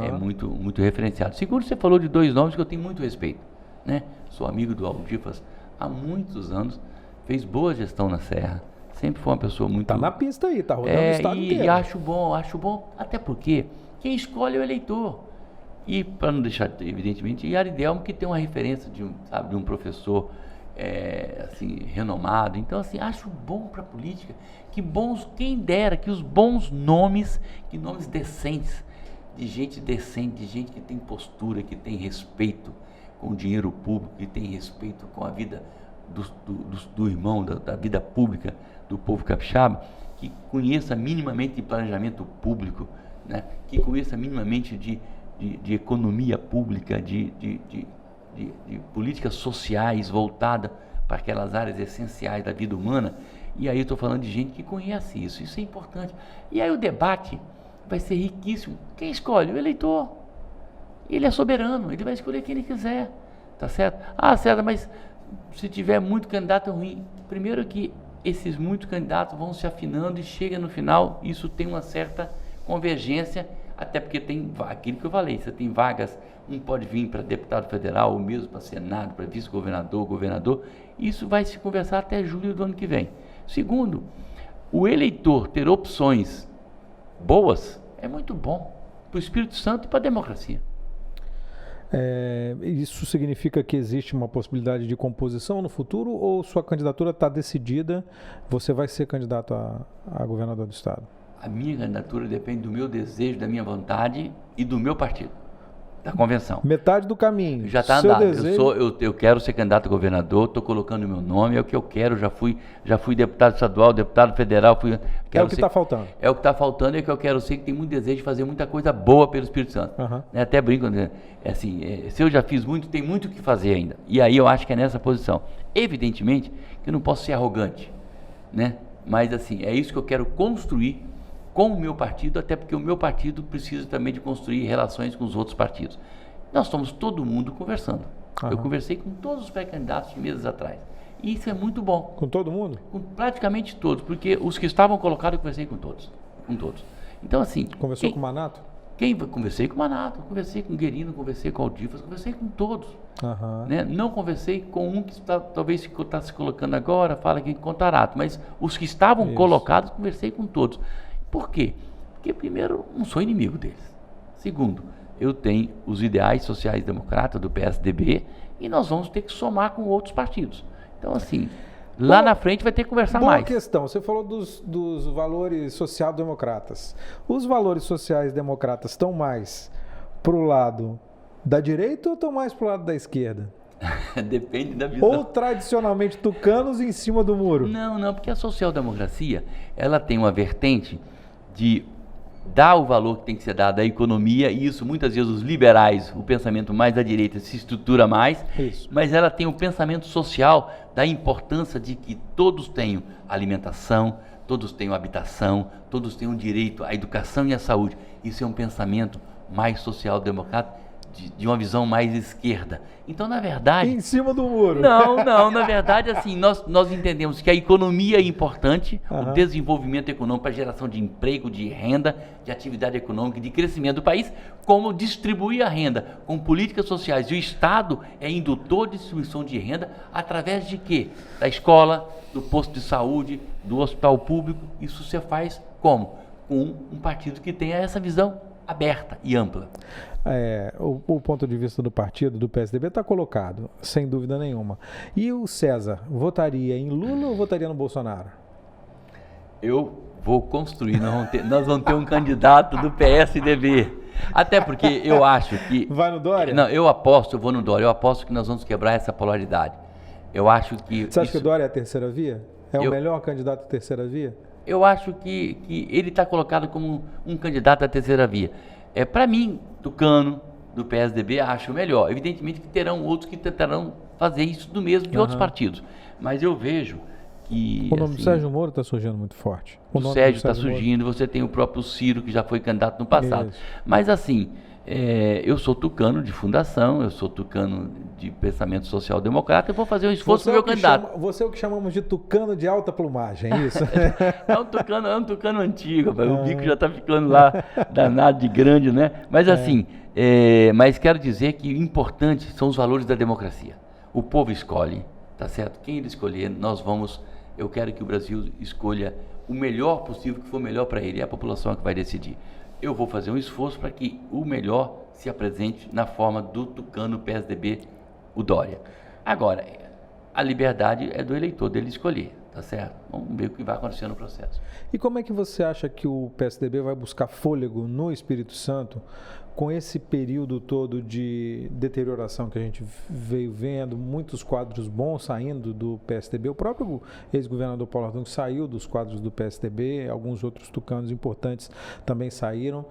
é muito, muito referenciado. Segundo, você falou de 2 nomes que eu tenho muito respeito, né? Sou amigo do Aldifas há muitos anos, fez boa gestão na Serra. Sempre foi uma pessoa muito... Tá na pista aí, tá rodando o estado inteiro. E acho bom, até porque quem escolhe é o eleitor. E para não deixar, evidentemente, e Aridelmo, que tem uma referência de um professor assim, renomado. Então, assim, acho bom para a política, quem dera que os bons nomes, que nomes decentes, de gente decente, de gente que tem postura, que tem respeito com o dinheiro público, que tem respeito com a vida do irmão, da vida pública do povo capixaba, que conheça minimamente de planejamento público, né? Que conheça minimamente de economia pública, de políticas sociais voltadas para aquelas áreas essenciais da vida humana. E aí eu estou falando de gente que conhece isso é importante. E aí o debate vai ser riquíssimo. Quem escolhe? O eleitor. Ele é soberano, ele vai escolher quem ele quiser, tá certo? César, mas se tiver muito candidato é ruim. Primeiro que esses muitos candidatos vão se afinando e chega no final, isso tem uma certa convergência. Até porque tem aquilo que eu falei, você tem vagas, um pode vir para deputado federal, ou mesmo para senado, para vice-governador, governador. Isso vai se conversar até julho do ano que vem. Segundo, o eleitor ter opções boas é muito bom para o Espírito Santo e para a democracia. Isso significa que existe uma possibilidade de composição no futuro ou sua candidatura está decidida, você vai ser candidato a governador do estado? A minha candidatura depende do meu desejo, da minha vontade e do meu partido, da convenção. Metade do caminho. Já está andado. Eu quero ser candidato a governador, estou colocando o meu nome, é o que eu quero, já fui deputado estadual, deputado federal. É o que está faltando. É o que está faltando, é o que eu quero ser, que tem muito desejo de fazer muita coisa boa pelo Espírito Santo. Até brinco, se eu já fiz muito, tem muito o que fazer ainda. E aí eu acho que é nessa posição. Evidentemente que eu não posso ser arrogante, né? Mas assim, é isso que eu quero construir com o meu partido, até porque o meu partido precisa também de construir relações com os outros partidos. Nós estamos todo mundo conversando. Eu conversei com todos os pré-candidatos meses atrás. E isso é muito bom. Com todo mundo? Com praticamente todos, porque os que estavam colocados eu conversei com todos. Com todos. Então assim... Conversou com o Manato? Conversei com o Manato, conversei com o Guerino, conversei com o Aldifas, conversei com todos. Né? Não conversei com um que talvez está se colocando agora, fala aqui com o Contarato, mas os que estavam colocados, conversei com todos. Por quê? Porque, primeiro, não sou inimigo deles. Segundo, eu tenho os ideais sociais-democratas do PSDB e nós vamos ter que somar com outros partidos. Então, assim, lá na frente vai ter que conversar mais. Boa questão. Você falou dos valores social-democratas. Os valores sociais-democratas estão mais para o lado da direita ou estão mais para o lado da esquerda? Depende da visão. Ou tradicionalmente tucanos em cima do muro? Não, porque a social-democracia, ela tem uma vertente de dar o valor que tem que ser dado à economia, e isso muitas vezes os liberais, o pensamento mais da direita se estrutura mais, mas ela tem o pensamento social da importância de que todos tenham alimentação, todos tenham habitação, todos tenham direito à educação e à saúde. Isso é um pensamento mais social-democrata, de uma visão mais esquerda. Então, na verdade... Em cima do muro. Não, na verdade, assim, nós entendemos que a economia é importante, o desenvolvimento econômico, a geração de emprego, de renda, de atividade econômica, de crescimento do país, como distribuir a renda com políticas sociais. E o Estado é indutor de distribuição de renda através de quê? Da escola, do posto de saúde, do hospital público. Isso você faz como? Com um partido que tenha essa visão aberta e ampla. O ponto de vista do partido, do PSDB, está colocado, sem dúvida nenhuma. E o César, votaria em Lula ou votaria no Bolsonaro? Eu vou construir, nós vamos ter um candidato do PSDB. Até porque eu acho que... Vai no Dória? Não, eu vou no Dória, eu aposto que nós vamos quebrar essa polaridade. Eu acho que... Você acha que o Dória é a terceira via? O melhor candidato à terceira via? Eu acho que ele está colocado como um candidato à terceira via. Para mim, Tucano, do PSDB, acho melhor. Evidentemente que terão outros que tentarão fazer isso do mesmo de outros partidos. Mas eu vejo que... O nome do Sérgio Moro está surgindo muito forte. O Sérgio está surgindo, você tem o próprio Ciro, que já foi candidato no passado. Isso. Mas assim, eu sou tucano de fundação, eu sou tucano de pensamento social-democrata, eu vou fazer um esforço para o meu candidato. Você é o que chamamos de tucano de alta plumagem, é isso? É um tucano antigo, o bico já está ficando lá danado de grande, né? Mas assim, mas quero dizer que o importante são os valores da democracia. O povo escolhe, tá certo? Quem ele escolher, eu quero que o Brasil escolha o melhor possível, que for melhor para ele, é a população que vai decidir. Eu vou fazer um esforço para que o melhor se apresente na forma do tucano PSDB, o Dória. Agora, a liberdade é do eleitor, dele escolher, tá certo? Vamos ver o que vai acontecer no processo. E como é que você acha que o PSDB vai buscar fôlego no Espírito Santo com esse período todo de deterioração que a gente veio vendo, muitos quadros bons saindo do PSDB, o próprio ex-governador Paulo Artung saiu dos quadros do PSDB, alguns outros tucanos importantes também saíram.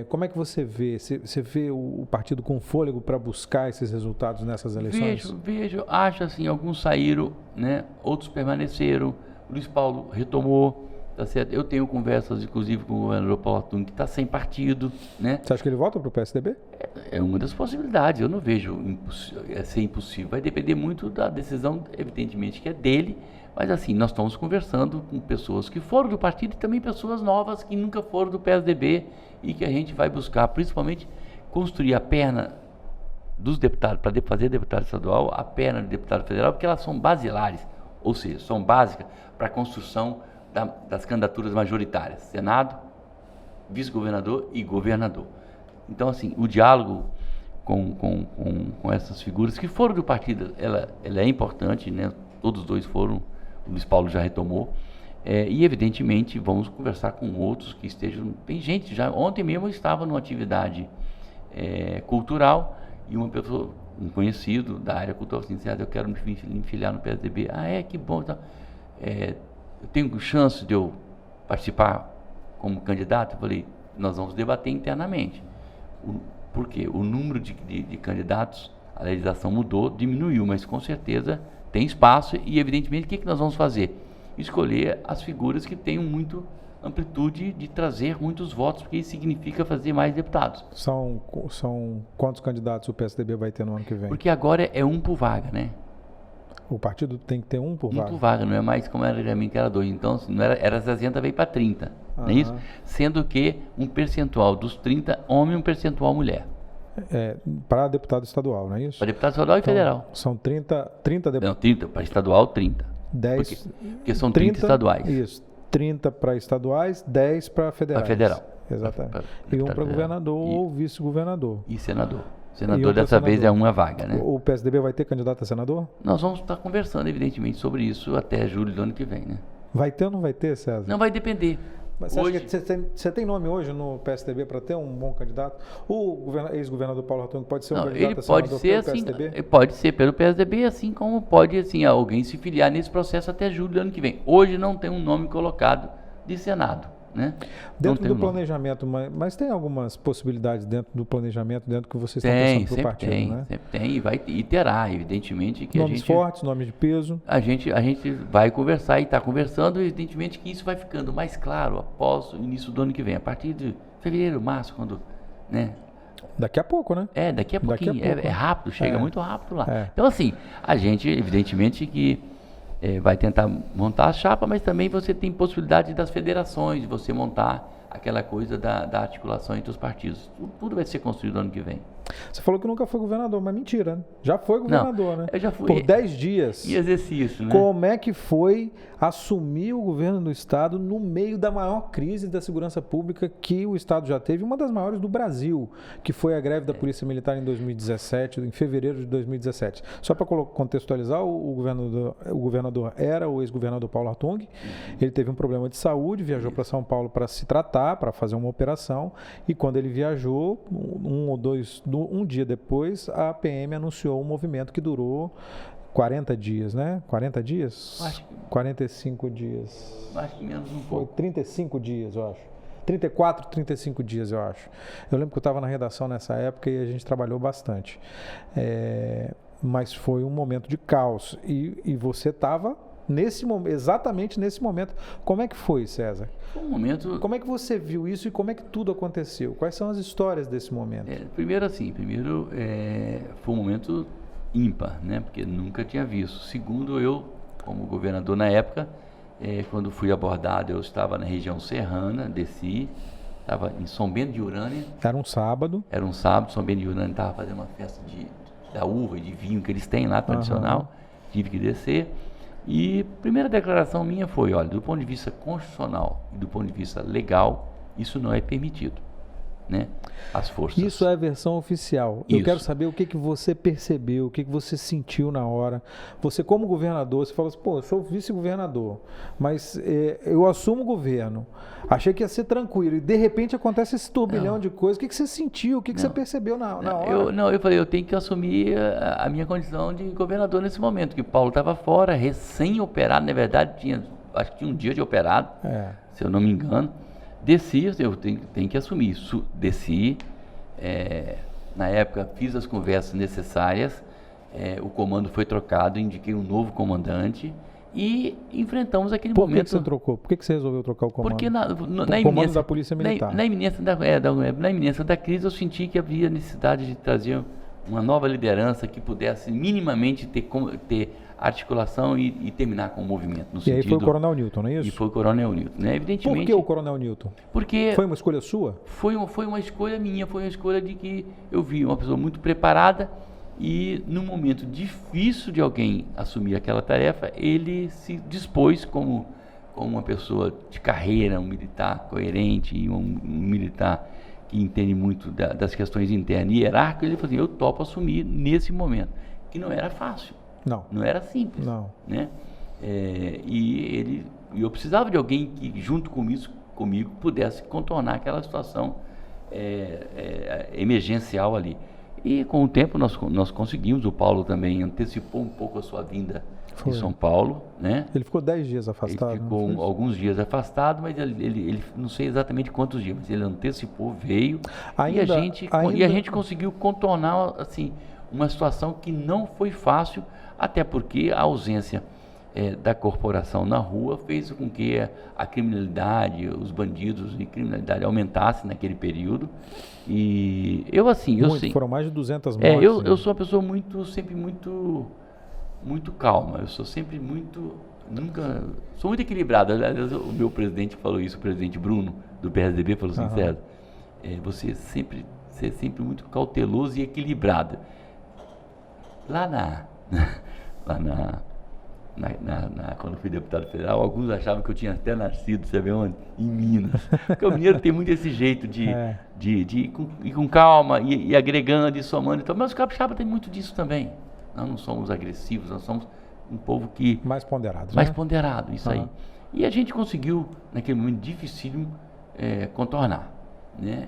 Como é que você vê? Você vê o partido com fôlego para buscar esses resultados nessas eleições? Vejo, acho assim, alguns saíram, né? Outros permaneceram, o Luiz Paulo retomou, tá certo? Eu tenho conversas, inclusive, com o governador Paulo Artung, que está sem partido, né? Você acha que ele volta para o PSDB? É uma das possibilidades, eu não vejo ser impossível. Vai depender muito da decisão, evidentemente, que é dele, mas assim, nós estamos conversando com pessoas que foram do partido e também pessoas novas que nunca foram do PSDB e que a gente vai buscar, principalmente, construir a perna dos deputados, para fazer deputado estadual, a perna de deputado federal, porque elas são basilares, ou seja, são básicas para a construção das candidaturas majoritárias, Senado, vice-governador e governador. Então, assim, o diálogo com essas figuras que foram do partido, ela é importante, né? Todos os dois foram, o Luiz Paulo já retomou, e evidentemente vamos conversar com outros que estejam, tem gente, já ontem mesmo eu estava numa atividade cultural, e uma pessoa, um conhecido da área cultural, assim, eu quero me filiar no PSDB. Que bom. Então, eu tenho chance de eu participar como candidato? Eu falei, nós vamos debater internamente. Por quê? O número de candidatos, a legislação mudou, diminuiu, mas com certeza tem espaço e, evidentemente, o que nós vamos fazer? Escolher as figuras que tenham muito amplitude de trazer muitos votos, porque isso significa fazer mais deputados. São quantos candidatos o PSDB vai ter no ano que vem? Porque agora é um por vaga, né? O partido tem que ter um por vaga? Um por vaga, não é mais como era antigamente, que era 2. Então, não era 60, veio para 30, não é isso? Sendo que um percentual dos 30, homem e um percentual mulher. Para deputado estadual, não é isso? Para deputado estadual então, e federal. São 30 deputados? Não, 30, para estadual 30. 10, porque são 30 estaduais. Isso. 30 para estaduais, 10 para federais. Para federal. Exatamente. E um para governador ou vice-governador. E senador. Senador dessa vez é uma vaga, né? O PSDB vai ter candidato a senador? Nós vamos estar conversando, evidentemente, sobre isso até julho do ano que vem, né? Vai ter ou não vai ter, César? Não, vai depender. Mas você tem nome hoje no PSDB para ter um bom candidato? O ex-governador Paulo Artung pode ser um candidato a senador pelo PSDB? Ele pode ser pelo PSDB, assim como pode alguém se filiar nesse processo até julho do ano que vem. Hoje não tem um nome colocado de Senado, né? Dentro do planejamento, mas tem algumas possibilidades dentro do planejamento, dentro que vocês estão pensando para o partido, né? Sempre tem, e terá, evidentemente. Que nomes fortes, nomes de peso. A gente vai conversar e está conversando, evidentemente que isso vai ficando mais claro após o início do ano que vem, a partir de fevereiro, março, quando, né? Daqui a pouco, né? Daqui a pouquinho, é rápido, chega muito rápido lá. Então, assim, a gente, evidentemente que vai tentar montar a chapa, mas também você tem possibilidade das federações, de você montar aquela coisa da articulação entre os partidos. Tudo vai ser construído no ano que vem. Você falou que nunca foi governador, mas mentira, né? Já foi governador, né? Eu já fui. Por 10 dias. E exercício, né? Como é que foi assumir o governo do Estado no meio da maior crise da segurança pública que o Estado já teve, uma das maiores do Brasil, que foi a greve da Polícia Militar em 2017, em fevereiro de 2017. Só para contextualizar, o governador era o ex-governador Paulo Artung. Ele teve um problema de saúde, viajou para São Paulo para se tratar, para fazer uma operação, e quando ele viajou, um dia depois, a PM anunciou um movimento que durou 40 dias, né? 40 dias? Acho que... 45 dias. Acho que menos um pouco. Foi 35 dias, eu acho. 34, 35 dias, eu acho. Eu lembro que eu estava na redação nessa época e a gente trabalhou bastante. Mas foi um momento de caos. E você estava exatamente nesse momento. Como é que foi, César? Foi um momento... Como é que você viu isso e como é que tudo aconteceu? Quais são as histórias desse momento? Primeiro foi um momento ímpar, né? Porque nunca tinha visto. Segundo, eu, como governador na época, quando fui abordado, eu estava na região serrana, desci, estava em São Bento de Urânia. Era um sábado. São Bento de Urânia estava fazendo uma festa da uva e de vinho que eles têm lá, tradicional. Tive que descer. E a primeira declaração minha foi, olha, do ponto de vista constitucional e do ponto de vista legal, isso não é permitido, né? As forças... Isso é a versão oficial. Eu quero saber o que você percebeu, o que você sentiu na hora. Você, como governador, você falou assim, eu sou vice-governador, mas eu assumo o governo. Achei que ia ser tranquilo. E, de repente, acontece esse turbilhão de coisas. O que você sentiu? O que você percebeu na hora? Eu falei, eu tenho que assumir a minha condição de governador nesse momento, que o Paulo estava fora, recém-operado. Na verdade, acho que tinha um dia de operado, se eu não me engano. Desci, eu tenho que assumir isso. Desci, na época fiz as conversas necessárias, o comando foi trocado, indiquei um novo comandante e enfrentamos aquele Por momento. que você trocou? Por que você resolveu trocar o comando? Porque na comando iminência da Polícia Militar. Na iminência da crise, eu senti que havia necessidade de trazer uma nova liderança que pudesse minimamente ter articulação e terminar com o movimento. E aí foi o Coronel Newton, não é isso? E foi o Coronel Newton, né? Evidentemente. Por que o Coronel Newton? Porque foi uma escolha sua? Foi uma escolha minha, foi uma escolha de que eu vi uma pessoa muito preparada e num momento difícil de alguém assumir aquela tarefa, ele se dispôs como uma pessoa de carreira, um militar coerente e um militar que entende muito das questões internas e hierárquicas. Ele falou assim, eu topo assumir nesse momento, que não era fácil, não era simples, né? E eu precisava de alguém que junto comigo pudesse contornar aquela situação emergencial ali. E com o tempo nós conseguimos. O Paulo também antecipou um pouco a sua vinda em São Paulo, né? Ele ficou 10 dias afastado. Ele ficou alguns dias afastado, mas ele não sei exatamente quantos dias, mas ele antecipou, veio e a gente conseguiu contornar assim uma situação que não foi fácil, até porque a ausência da corporação na rua fez com que a criminalidade, os bandidos e criminalidade aumentasse naquele período. E eu assim, foram mais de 200 mortes. Eu sou uma pessoa sempre muito calma. Eu sou sempre sou muito equilibrado. Aliás, o meu presidente falou isso, o presidente Bruno do PSDB falou assim, César, você é sempre muito cauteloso e equilibrado. Quando eu fui deputado federal, alguns achavam que eu tinha até nascido, sabe onde? Em Minas. Porque o mineiro tem muito esse jeito de ir com calma, e agregando e somando. Então, mas o capixaba tem muito disso também. Nós não somos agressivos, nós somos um povo que... mais ponderado. Mais ponderado, isso aí. E a gente conseguiu, naquele momento dificílimo, contornar. Né?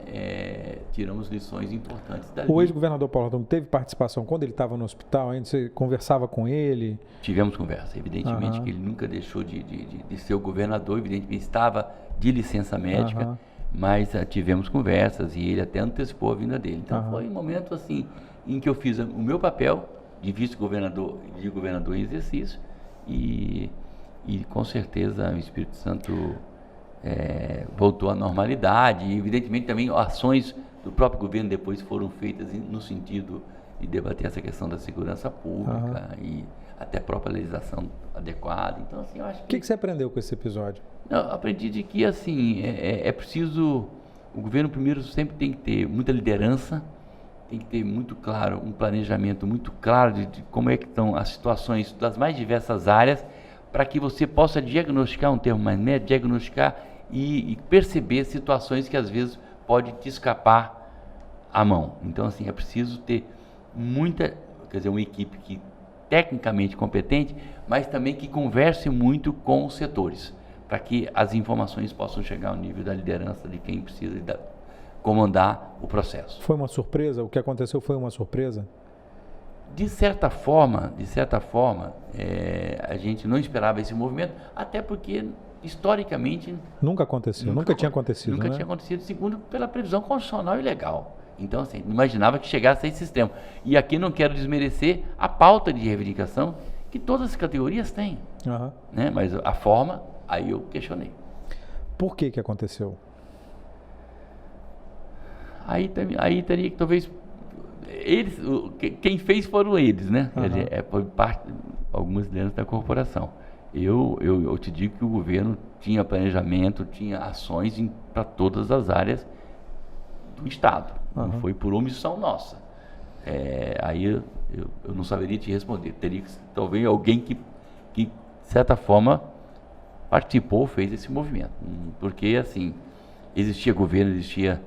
Tiramos lições importantes dali. O ex-governador Paulo Arthur teve participação quando ele estava no hospital ainda? Você conversava com ele? Tivemos conversa, evidentemente que ele nunca deixou de ser o governador, evidentemente estava de licença médica, mas tivemos conversas e ele até antecipou a vinda dele. Então foi um momento assim em que eu fiz o meu papel de vice-governador e de governador em exercício e com certeza o Espírito Santo voltou à normalidade e evidentemente também ações do próprio governo depois foram feitas no sentido de debater essa questão da segurança pública e até a própria legislação adequada. Então assim, eu acho que... O que você aprendeu com esse episódio? Eu aprendi de que assim, é preciso, o governo primeiro sempre tem que ter muita liderança, tem que ter muito claro, um planejamento muito claro de como é que estão as situações das mais diversas áreas, para que você possa diagnosticar, um termo mais médio, diagnosticar e perceber situações que às vezes pode te escapar à mão. Então assim, é preciso ter uma equipe que tecnicamente competente, mas também que converse muito com os setores, para que as informações possam chegar ao nível da liderança de quem precisa comandar o processo. Foi uma surpresa? O que aconteceu foi uma surpresa? De certa forma, a gente não esperava esse movimento, até porque historicamente nunca aconteceu, nunca tinha acontecido. Nunca tinha acontecido, segundo pela previsão constitucional e legal. Então, assim, não imaginava que chegasse a esse sistema. E aqui não quero desmerecer a pauta de reivindicação que todas as categorias têm, né? Mas a forma, aí eu questionei. Por que aconteceu? Aí teria que talvez quem fez foram eles, né? Foi parte, algumas lideranças da corporação. Eu te digo que o governo tinha planejamento, tinha ações para todas as áreas do Estado. Não foi por omissão nossa. Aí eu não saberia te responder. Teria que talvez alguém que de certa forma participou, fez esse movimento. Porque assim, existia governo, existia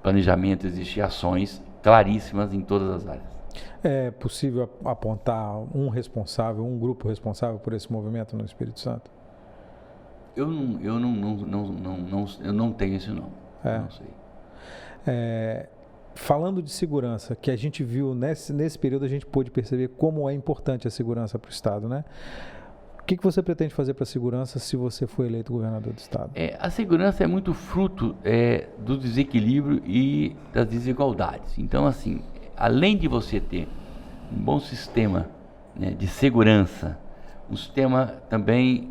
planejamento, existiam ações claríssimas em todas as áreas. É possível apontar um responsável, um grupo responsável por esse movimento no Espírito Santo? Eu não tenho esse nome. Não sei. Falando de segurança, que a gente viu nesse período, a gente pôde perceber como é importante a segurança para o Estado, né? O que você pretende fazer para a segurança se você for eleito governador do Estado? A segurança é muito fruto do desequilíbrio e das desigualdades. Então, assim, além de você ter um bom sistema, né, de segurança, um sistema também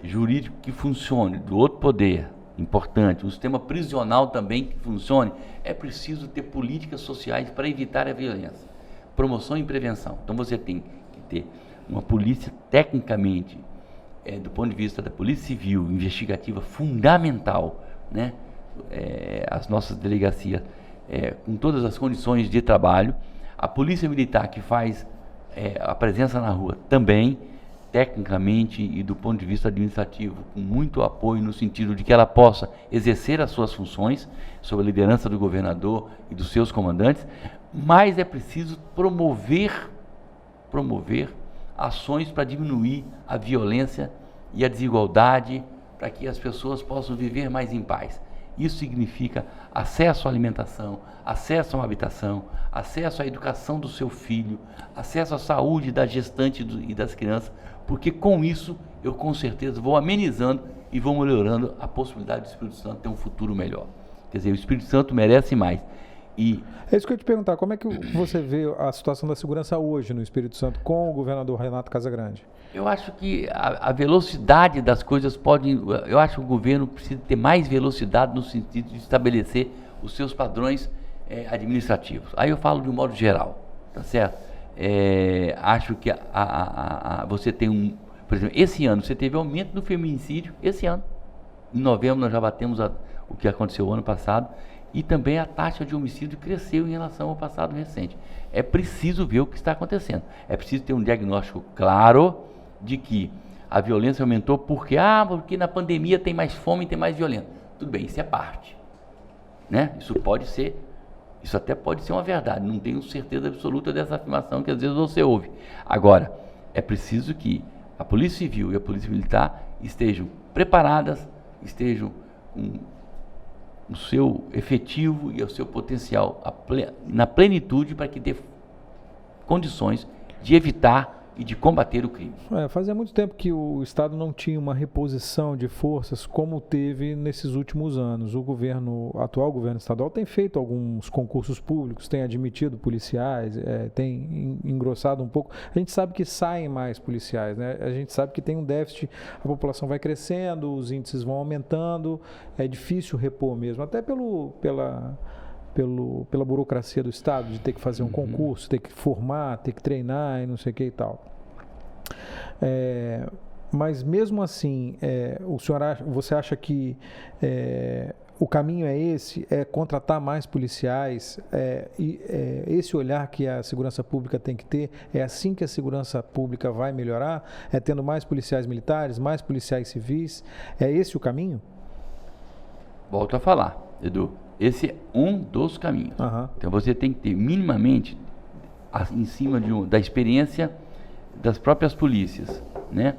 jurídico que funcione, do outro poder, importante, um sistema prisional também que funcione, é preciso ter políticas sociais para evitar a violência, promoção e prevenção. Então você tem que ter uma polícia tecnicamente, do ponto de vista da polícia civil, investigativa, fundamental, né? As nossas delegacias com todas as condições de trabalho, a polícia militar que faz a presença na rua também, tecnicamente e do ponto de vista administrativo, com muito apoio no sentido de que ela possa exercer as suas funções sob a liderança do governador e dos seus comandantes, mas é preciso promover ações para diminuir a violência e a desigualdade, para que as pessoas possam viver mais em paz. Isso significa acesso à alimentação, acesso a uma habitação, acesso à educação do seu filho, acesso à saúde da gestante e das crianças, porque com isso eu com certeza vou amenizando e vou melhorando a possibilidade do Espírito Santo ter um futuro melhor. Quer dizer, o Espírito Santo merece mais. É isso que eu ia te perguntar, como é que você vê a situação da segurança hoje no Espírito Santo com o governador Renato Casagrande? Eu acho que a velocidade das coisas eu acho que o governo precisa ter mais velocidade no sentido de estabelecer os seus padrões administrativos. Aí eu falo de um modo geral, tá certo? Acho que você tem por exemplo, esse ano você teve aumento do feminicídio, esse ano. Em novembro nós já batemos o que aconteceu o ano passado, e também a taxa de homicídio cresceu em relação ao passado recente. É preciso ver o que está acontecendo. É preciso ter um diagnóstico claro de que a violência aumentou porque na pandemia tem mais fome e tem mais violência. Tudo bem, isso é parte, né? Isso até pode ser uma verdade, não tenho certeza absoluta dessa afirmação que às vezes você ouve. Agora, é preciso que a Polícia Civil e a Polícia Militar estejam preparadas, estejam com o seu efetivo e o seu potencial na plenitude para que dê condições de evitar e de combater o crime. Fazia muito tempo que o Estado não tinha uma reposição de forças como teve nesses últimos anos. O atual governo estadual tem feito alguns concursos públicos, tem admitido policiais, tem engrossado um pouco. A gente sabe que saem mais policiais, né? A gente sabe que tem um déficit, a população vai crescendo, os índices vão aumentando, é difícil repor mesmo, até pela burocracia do Estado, de ter que fazer um concurso, ter que formar, ter que treinar e não sei o que e tal. Mas mesmo assim, você acha que o caminho é esse, contratar mais policiais, esse olhar que a segurança pública tem que ter, é assim que a segurança pública vai melhorar? É tendo mais policiais militares, mais policiais civis? É esse o caminho? Volto a falar, Edu. Esse é um dos caminhos. Então você tem que ter minimamente, em cima da experiência das próprias polícias, né?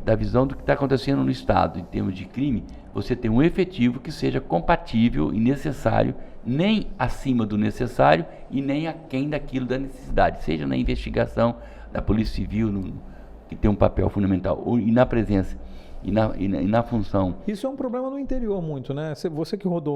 Da visão do que está acontecendo no Estado em termos de crime, você tem um efetivo que seja compatível e necessário, nem acima do necessário e nem aquém daquilo da necessidade, seja na investigação da Polícia Civil, que tem um papel fundamental, e na presença e na função. Isso é um problema no interior muito, né? Você que roda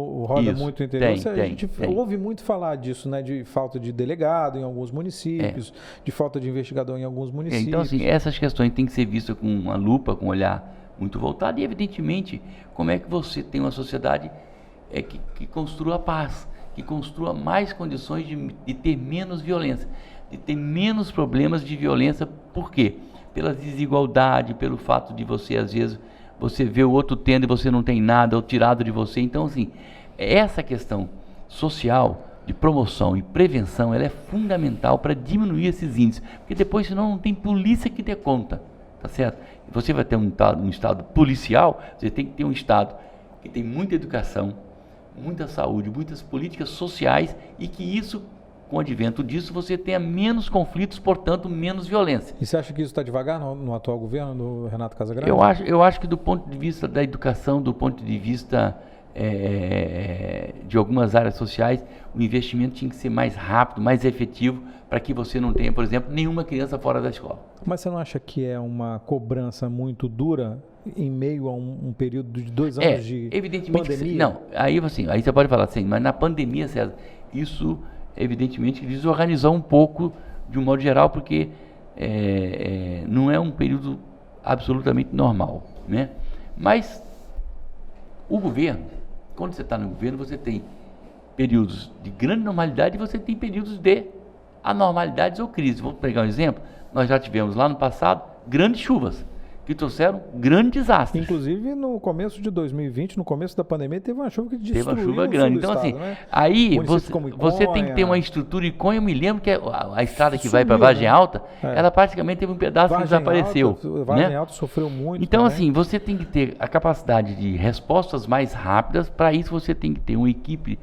muito no interior, a gente ouve muito falar disso, né? De falta de delegado em alguns municípios, de falta de investigador em alguns municípios. Então, assim, essas questões têm que ser vistas com uma lupa, com um olhar muito voltado e, evidentemente, como é que você tem uma sociedade que construa a paz, que construa mais condições de ter menos violência, de ter menos problemas de violência. Por quê? Pela desigualdade, pelo fato de você, às vezes, você vê o outro tendo e você não tem nada, ou tirado de você. Então, assim, essa questão social, de promoção e prevenção, ela é fundamental para diminuir esses índices, porque depois, senão, não tem polícia que dê conta, tá certo? Você vai ter um Estado policial, você tem que ter um Estado que tem muita educação, muita saúde, muitas políticas sociais, e que isso, com o advento disso, você tenha menos conflitos, portanto, menos violência. E você acha que isso está devagar no atual governo do Renato Casagrande? Eu acho que do ponto de vista da educação, do ponto de vista de algumas áreas sociais, o investimento tinha que ser mais rápido, mais efetivo, para que você não tenha, por exemplo, nenhuma criança fora da escola. Mas você não acha que é uma cobrança muito dura em meio a um período de 2 anos de evidentemente pandemia? Não, aí você pode falar assim, mas na pandemia, César, isso evidentemente desorganizou um pouco, de um modo geral, porque não é um período absolutamente normal, né? Mas o governo, quando você está no governo, você tem períodos de grande normalidade e você tem períodos de anormalidades ou crise. Vou pegar um exemplo. Nós já tivemos lá no passado grandes chuvas que trouxeram grandes desastres. Inclusive no começo de 2020, no começo da pandemia, teve uma chuva que destruiu teve uma chuva grande. Então, estado, assim, né? aí você tem que ter uma estrutura icônica. Eu me lembro que a estrada que vai para Vargem Alta, ela praticamente teve um pedaço que desapareceu. Vargem Alta sofreu muito. Então, também. assim, você tem que ter a capacidade de respostas mais rápidas. Para isso, você tem que ter uma equipe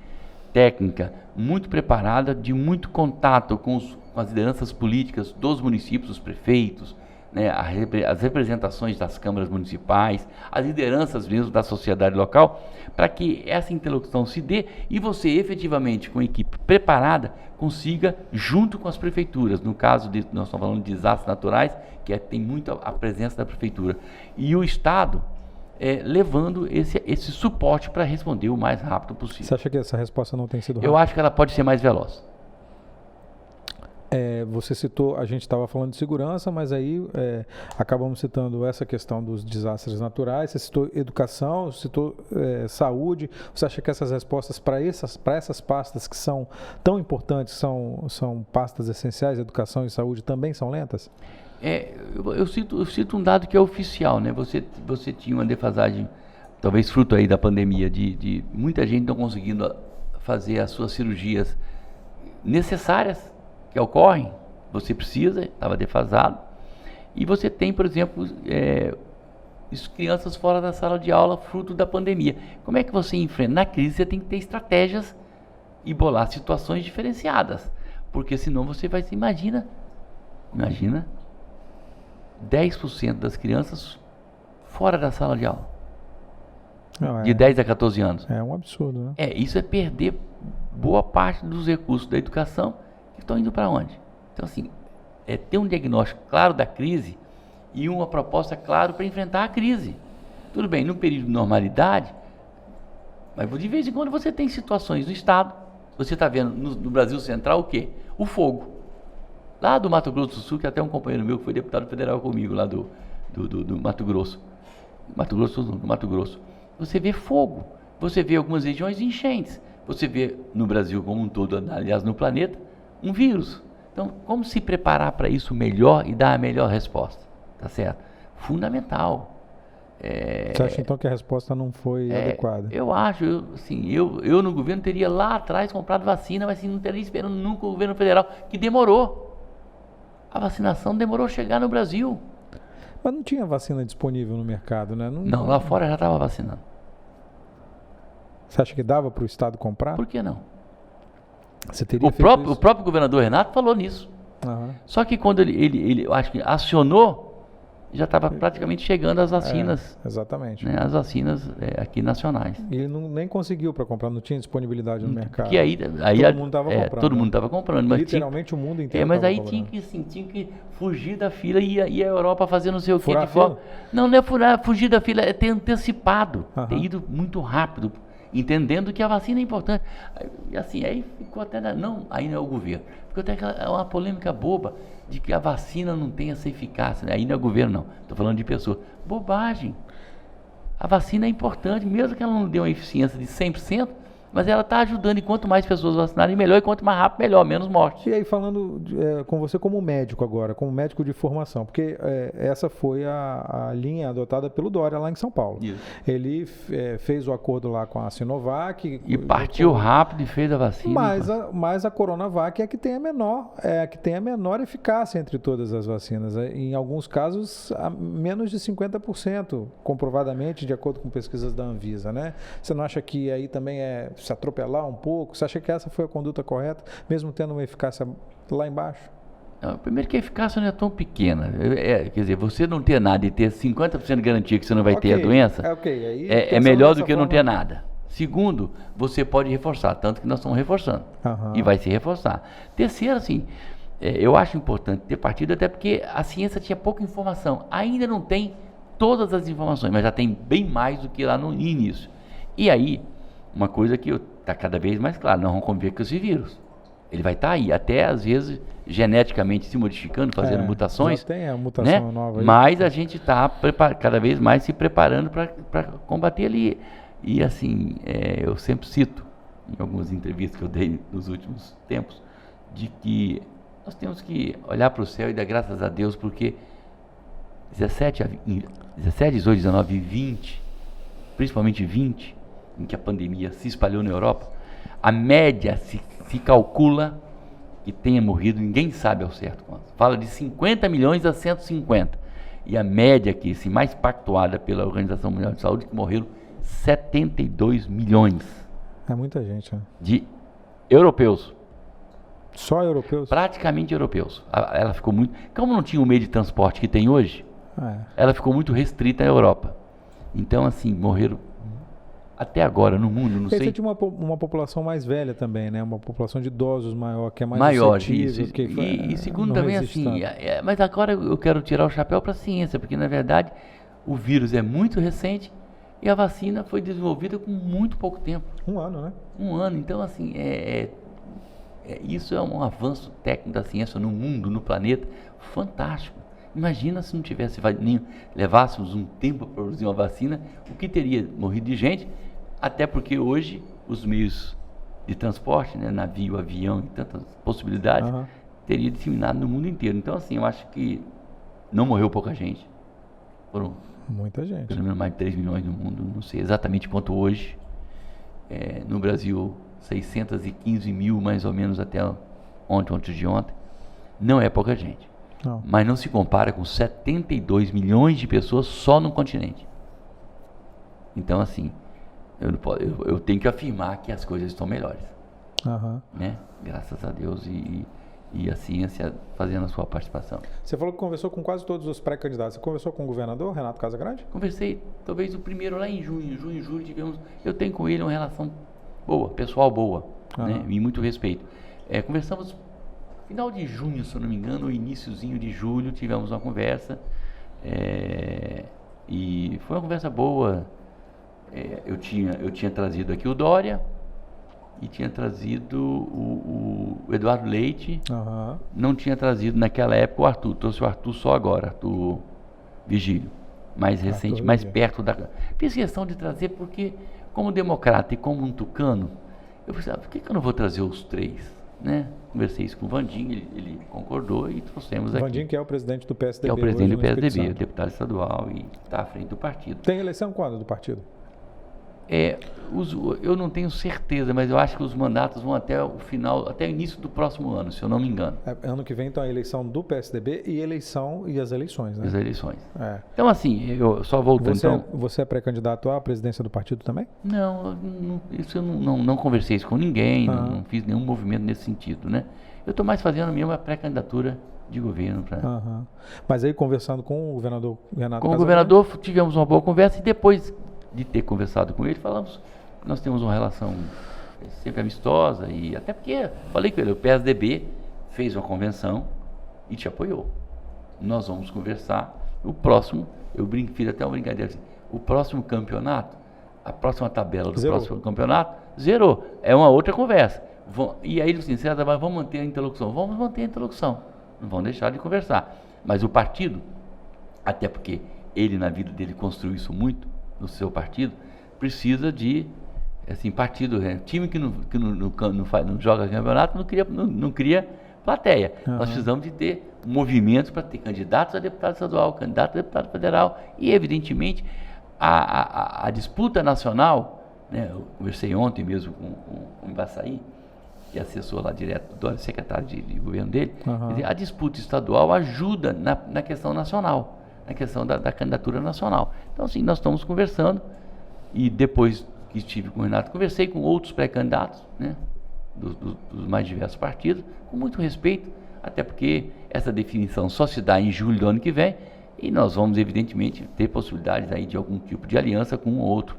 técnica muito preparada, de muito contato com as lideranças políticas dos municípios, os prefeitos, né, as representações das câmaras municipais, as lideranças mesmo da sociedade local, para que essa interlocução se dê e você efetivamente, com a equipe preparada, consiga, junto com as prefeituras, no caso de, nós estamos falando de desastres naturais, que tem muito a presença da prefeitura, e o Estado levando esse suporte para responder o mais rápido possível. Você acha que essa resposta não tem sido rápida? Eu acho que ela pode ser mais veloz. Você citou, a gente estava falando de segurança, mas aí acabamos citando essa questão dos desastres naturais, você citou educação, citou saúde. Você acha que essas respostas para essas pastas que são tão importantes, são pastas essenciais, educação e saúde, também são lentas? Eu cito um dado que é oficial, né? Você tinha uma defasagem, talvez fruto aí da pandemia, de muita gente não conseguindo fazer as suas cirurgias necessárias, que ocorrem, você precisa, estava defasado, e você tem, por exemplo, crianças fora da sala de aula, fruto da pandemia. Como é que você enfrenta? Na crise você tem que ter estratégias e bolar situações diferenciadas, porque senão você vai se imagina 10% das crianças fora da sala de aula, de 10 a 14 anos. É um absurdo, né? Isso é perder boa parte dos recursos da educação, estão indo para onde? Então, assim, ter um diagnóstico claro da crise e uma proposta clara para enfrentar a crise. Tudo bem, num período de normalidade, mas de vez em quando você tem situações no Estado. Você está vendo no Brasil Central o quê? O fogo. Lá do Mato Grosso do Sul, que até um companheiro meu que foi deputado federal comigo, lá do Mato Grosso. Do Mato Grosso. Você vê fogo. Você vê algumas regiões de enchentes. Você vê no Brasil como um todo, aliás, no planeta, um vírus. Então, como se preparar para isso melhor e dar a melhor resposta? Tá certo? Fundamental. Você acha então que a resposta não foi adequada? Eu acho, eu no governo teria lá atrás comprado vacina, mas não teria esperando nunca o governo federal, que demorou. A vacinação demorou a chegar no Brasil. Mas não tinha vacina disponível no mercado, né? Não, lá fora já estava vacinando. Você acha que dava para o Estado comprar? Por que não? Você teria o próprio governador Renato falou nisso. Uhum. Só que quando ele eu acho que acionou, já estava praticamente chegando as vacinas. Exatamente. Né, as vacinas aqui nacionais. E ele nem conseguiu para comprar, não tinha disponibilidade no mercado. Porque aí todo mundo estava comprando. Todo mundo estava comprando. Mas literalmente o mundo inteiro. Mas aí tinha que fugir da fila e a Europa fazer não sei o que de forma. Não é fugir da fila, é ter antecipado, ter ido muito rápido, entendendo que a vacina é importante. E assim, aí ficou até, aí não é o governo, ficou até uma polêmica boba de que a vacina não tem essa eficácia, né? Aí não é o governo não, estou falando de pessoas. Bobagem. A vacina é importante, mesmo que ela não dê uma eficiência de 100%, mas ela está ajudando, e quanto mais pessoas vacinarem, melhor, e quanto mais rápido, melhor, menos morte. E aí falando com você como médico agora, como médico de formação, porque essa foi a linha adotada pelo Dória lá em São Paulo. Isso. Ele fez o acordo lá com a Sinovac. E partiu rápido e fez a vacina. Mas a Coronavac é a que tem a menor eficácia entre todas as vacinas. Em alguns casos, menos de 50%, comprovadamente, de acordo com pesquisas da Anvisa, né? Você não acha que aí também se atropelar um pouco? Você acha que essa foi a conduta correta, mesmo tendo uma eficácia lá embaixo? Não, primeiro que a eficácia não é tão pequena. Quer dizer, você não ter nada e ter 50% de garantia que você não vai ter a doença, é melhor do que não ter nada. Segundo, você pode reforçar, tanto que nós estamos reforçando. E vai se reforçar. Terceiro, assim, eu acho importante ter partido, até porque a ciência tinha pouca informação. Ainda não tem todas as informações, mas já tem bem mais do que lá no início. E aí, uma coisa que está cada vez mais clara, nós vamos conviver com esse vírus. Ele vai estar aí, até às vezes geneticamente se modificando, fazendo mutações. Já tem a mutação nova aí. Mas a gente está cada vez mais se preparando para combater ali. E assim, eu sempre cito, em algumas entrevistas que eu dei nos últimos tempos, de que nós temos que olhar para o céu e dar graças a Deus, porque 17, 18, 19 e 20, principalmente 20, em que a pandemia se espalhou na Europa, a média se calcula que tenha morrido, ninguém sabe ao certo quanto. Fala de 50 milhões a 150. E a média aqui, assim, mais pactuada pela Organização Mundial de Saúde, que morreram 72 milhões. É muita gente, né? De europeus. Só europeus? Praticamente europeus. Ela ficou muito... Como não tinha o meio de transporte que tem hoje, ela ficou muito restrita à Europa. Então, assim, morreram até agora no mundo, não sei... Você tinha uma população mais velha também, né? Uma população de idosos maior, que é mais maior, suscetível. isso. E segundo também, assim... mas agora eu quero tirar o chapéu para a ciência, porque, na verdade, o vírus é muito recente e a vacina foi desenvolvida com muito pouco tempo. 1 ano, né? 1 ano. Então, assim, isso é um avanço técnico da ciência no mundo, no planeta, fantástico. Imagina se não tivesse levássemos um tempo para produzir uma vacina, o que teria morrido de gente, até porque hoje os meios de transporte, né, navio, avião e tantas possibilidades, teria disseminado no mundo inteiro. Então, assim, eu acho que não morreu pouca gente. Foram muita gente. Pelo menos mais de 3 milhões no mundo, não sei exatamente quanto hoje. No Brasil, 615 mil mais ou menos até antes de ontem. Não é pouca gente. Não. Mas não se compara com 72 milhões de pessoas só no continente. Então, assim, eu tenho que afirmar que as coisas estão melhores. Né? Graças a Deus e a ciência fazendo a sua participação. Você falou que conversou com quase todos os pré-candidatos. Você conversou com o governador, Renato Casagrande? Conversei, talvez o primeiro lá em junho, julho tivemos... Eu tenho com ele uma relação boa, pessoal boa, né? E muito respeito. Conversamos final de junho, se eu não me engano, ou iniciozinho de julho, tivemos uma conversa. E foi uma conversa boa. Eu tinha trazido aqui o Dória e tinha trazido o Eduardo Leite. Não tinha trazido naquela época o Arthur. Trouxe o Arthur só agora, Arthur Vigílio. Mais recente, mais perto da... Fiz questão de trazer porque, como democrata e como um tucano, eu pensei, por que eu não vou trazer os três? Né? Conversei isso com o Vandinho, ele concordou e trouxemos aqui. Vandinho, que é o presidente do PSDB. Que é o presidente do PSDB, deputado estadual e está à frente do partido. Tem eleição quando do partido? Eu não tenho certeza, mas eu acho que os mandatos vão até o final, até o início do próximo ano, se eu não me engano. Ano que vem, então, a eleição do PSDB e as eleições, né? As eleições. Então, assim, eu só voltando... Você é pré-candidato à presidência do partido também? Não, isso eu não conversei isso com ninguém, não fiz nenhum movimento nesse sentido, né? Eu estou mais fazendo mesmo a pré-candidatura de governo. Mas aí, conversando com o governador Renato Casagrande... Com o governador, tivemos uma boa conversa e depois de ter conversado com ele, falamos que nós temos uma relação sempre amistosa e até porque, falei com ele, o PSDB fez uma convenção e te apoiou. Nós vamos conversar. O próximo, fiz até uma brincadeira assim, o próximo campeonato, a próxima tabela do próximo campeonato, zerou. É uma outra conversa. E aí ele disse, César, mas vamos manter a interlocução. Vamos manter a interlocução. Não vamos deixar de conversar. Mas o partido, até porque ele na vida dele construiu isso muito, no seu partido, precisa de partido, né? Time que não joga campeonato não cria plateia. Nós precisamos de ter movimentos para ter candidatos a deputado estadual, candidato a deputado federal e, evidentemente, a disputa nacional, né? Eu conversei ontem mesmo com o Embaçaí, que é assessor lá direto do secretário de governo dele, a disputa estadual ajuda na questão nacional, na questão da candidatura nacional. Então, assim, nós estamos conversando e depois que estive com o Renato, conversei com outros pré-candidatos, né, dos mais diversos partidos, com muito respeito, até porque essa definição só se dá em julho do ano que vem e nós vamos, evidentemente, ter possibilidades aí de algum tipo de aliança com um ou outro.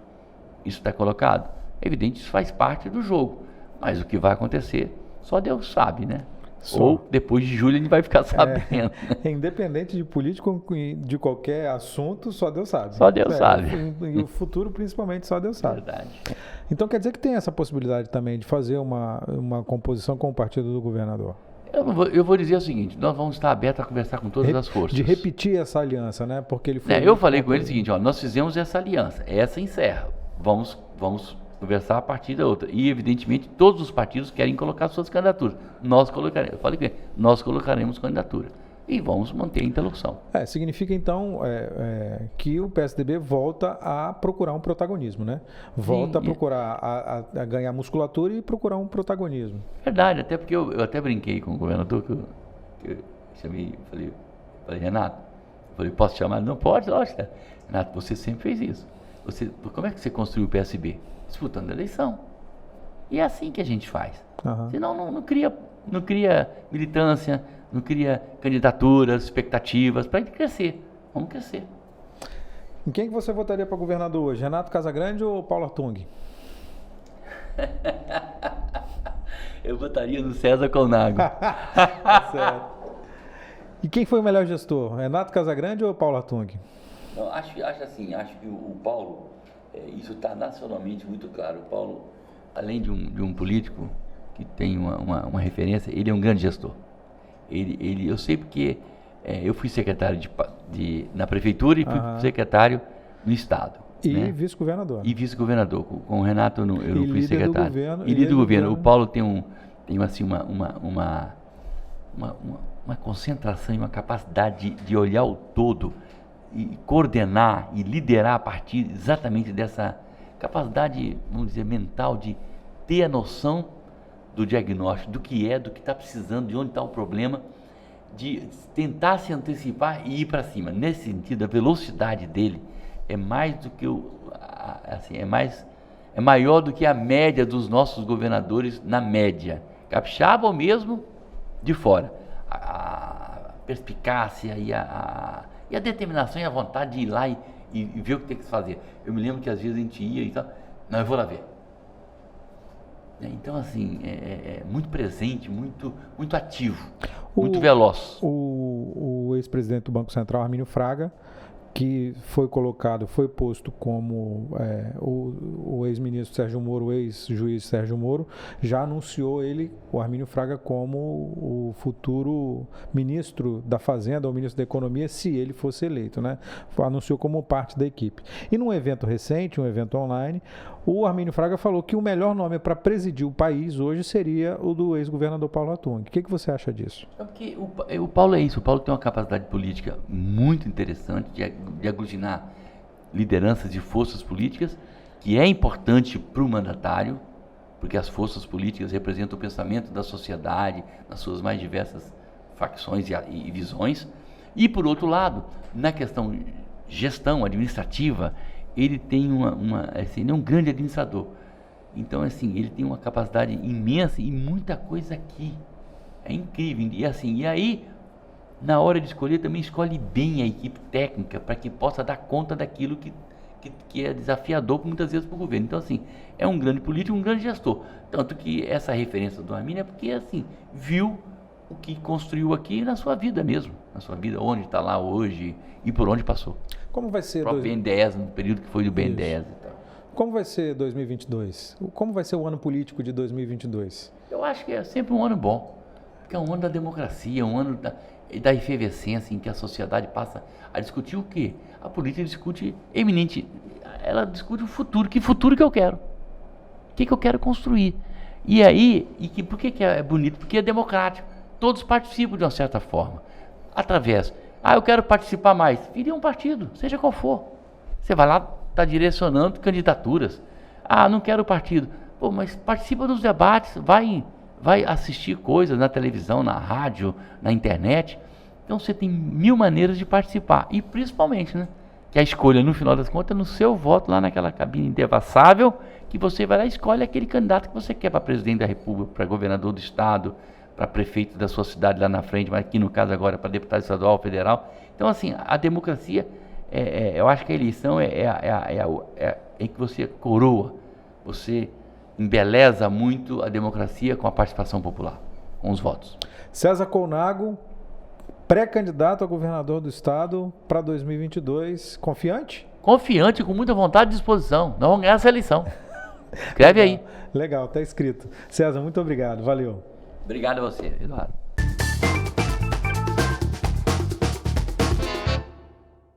Isso está colocado. Evidente, isso faz parte do jogo, mas o que vai acontecer, só Deus sabe, né? Ou depois de julho a gente vai ficar sabendo. Independente de político, de qualquer assunto, só Deus sabe. Só Deus sabe. E o futuro, principalmente, só Deus sabe. Verdade. Então quer dizer que tem essa possibilidade também de fazer uma composição com o partido do governador? Eu vou dizer o seguinte, nós vamos estar abertos a conversar com todas as forças. De repetir essa aliança, né? Porque ele foi... Eu falei com ele o seguinte, ó, nós fizemos essa aliança, essa encerra, vamos conversar a partir da outra. E, evidentemente, todos os partidos querem colocar suas candidaturas. Eu falei com ele, nós colocaremos candidatura. E vamos manter a interlocução. Significa, então, que o PSDB volta a procurar um protagonismo, né? Volta a procurar, a ganhar musculatura e procurar um protagonismo. Verdade, até porque eu até brinquei com o governador, que eu chamei, falei, Renato, posso te chamar? Não pode, lógico. Renato, você sempre fez isso. Como é que você construiu o PSB? Disputando a eleição. E é assim que a gente faz. Senão não cria militância, não cria candidaturas, expectativas, para gente crescer. Vamos crescer. Em quem que você votaria para governador hoje? Renato Casagrande ou Paulo Artung? Eu votaria no César Colnago. Certo. E quem foi o melhor gestor? Renato Casagrande ou Paulo Artung? Não, acho que o Paulo, isso está nacionalmente muito claro. O Paulo, além de um político que tem uma referência, ele é um grande gestor. Eu sei porque eu fui secretário na prefeitura e fui secretário no estado. E né? Vice-governador. E vice-governador. Com o Renato eu não fui secretário. E líder do governo. O Paulo tem assim, uma concentração e uma capacidade de olhar o todo e coordenar e liderar a partir exatamente dessa capacidade, vamos dizer, mental de ter a noção do diagnóstico, do que está precisando, de onde está o problema, de tentar se antecipar e ir para cima. Nesse sentido, a velocidade dele é mais do que é maior do que a média dos nossos governadores na média. Capixaba ou mesmo de fora. A perspicácia e a determinação e a vontade de ir lá e ver o que tem que se fazer. Eu me lembro que às vezes a gente ia e tal, não, eu vou lá ver. Então, assim, é muito presente, muito ativo, muito veloz. O ex-presidente do Banco Central, Armínio Fraga, que foi posto como o ex-ministro Sérgio Moro, o ex-juiz Sérgio Moro, já anunciou o Armínio Fraga, como o futuro ministro da Fazenda, ou ministro da Economia, se ele fosse eleito, né? Anunciou como parte da equipe. E num evento recente, um evento online, o Armínio Fraga falou que o melhor nome para presidir o país hoje seria o do ex-governador Paulo Artung. O que você acha disso? Porque o Paulo é isso, o Paulo tem uma capacidade política muito interessante de aglutinar lideranças de forças políticas, que é importante para o mandatário, porque as forças políticas representam o pensamento da sociedade nas suas mais diversas facções e visões. E, por outro lado, na questão gestão administrativa, ele tem ele é um grande administrador. Então, assim, ele tem uma capacidade imensa e muita coisa aqui. É incrível. E aí, na hora de escolher, também escolhe bem a equipe técnica para que possa dar conta daquilo que é desafiador muitas vezes para o governo. Então, assim, é um grande político, um grande gestor. Tanto que essa referência do Armínio é porque, assim, viu o que construiu aqui na sua vida mesmo. Na sua vida, onde está lá hoje e por onde passou. Como vai ser... O próprio BNDES, no período que foi do BNDES e tal. Como vai ser 2022? Como vai ser o ano político de 2022? Eu acho que é sempre um ano bom. Porque é um ano da democracia, um ano da efervescência em que a sociedade passa a discutir o quê? A política discute ela discute o futuro. Que futuro que eu quero? O que eu quero construir? E aí, por que é bonito? Porque é democrático. Todos participam de uma certa forma. Através, eu quero participar mais. Vire um partido, seja qual for. Você vai lá, está direcionando candidaturas. Não quero partido. Pô, mas participa dos debates, vai assistir coisas na televisão, na rádio, na internet. Então você tem 1000 maneiras de participar. E principalmente, né? Que a escolha, no final das contas, é no seu voto, lá naquela cabine indevassável, que você vai lá e escolhe aquele candidato que você quer para presidente da República, para governador do estado, para prefeito da sua cidade lá na frente, mas aqui no caso agora para deputado estadual, federal. Então, assim, a democracia, eu acho que a eleição é que você coroa, você embeleza muito a democracia com a participação popular, com os votos. César Colnago, pré-candidato a governador do estado para 2022, confiante? Confiante, com muita vontade e disposição. Nós vamos ganhar essa eleição. Escreve aí. Legal, está escrito. César, muito obrigado. Valeu. Obrigado a você, Eduardo.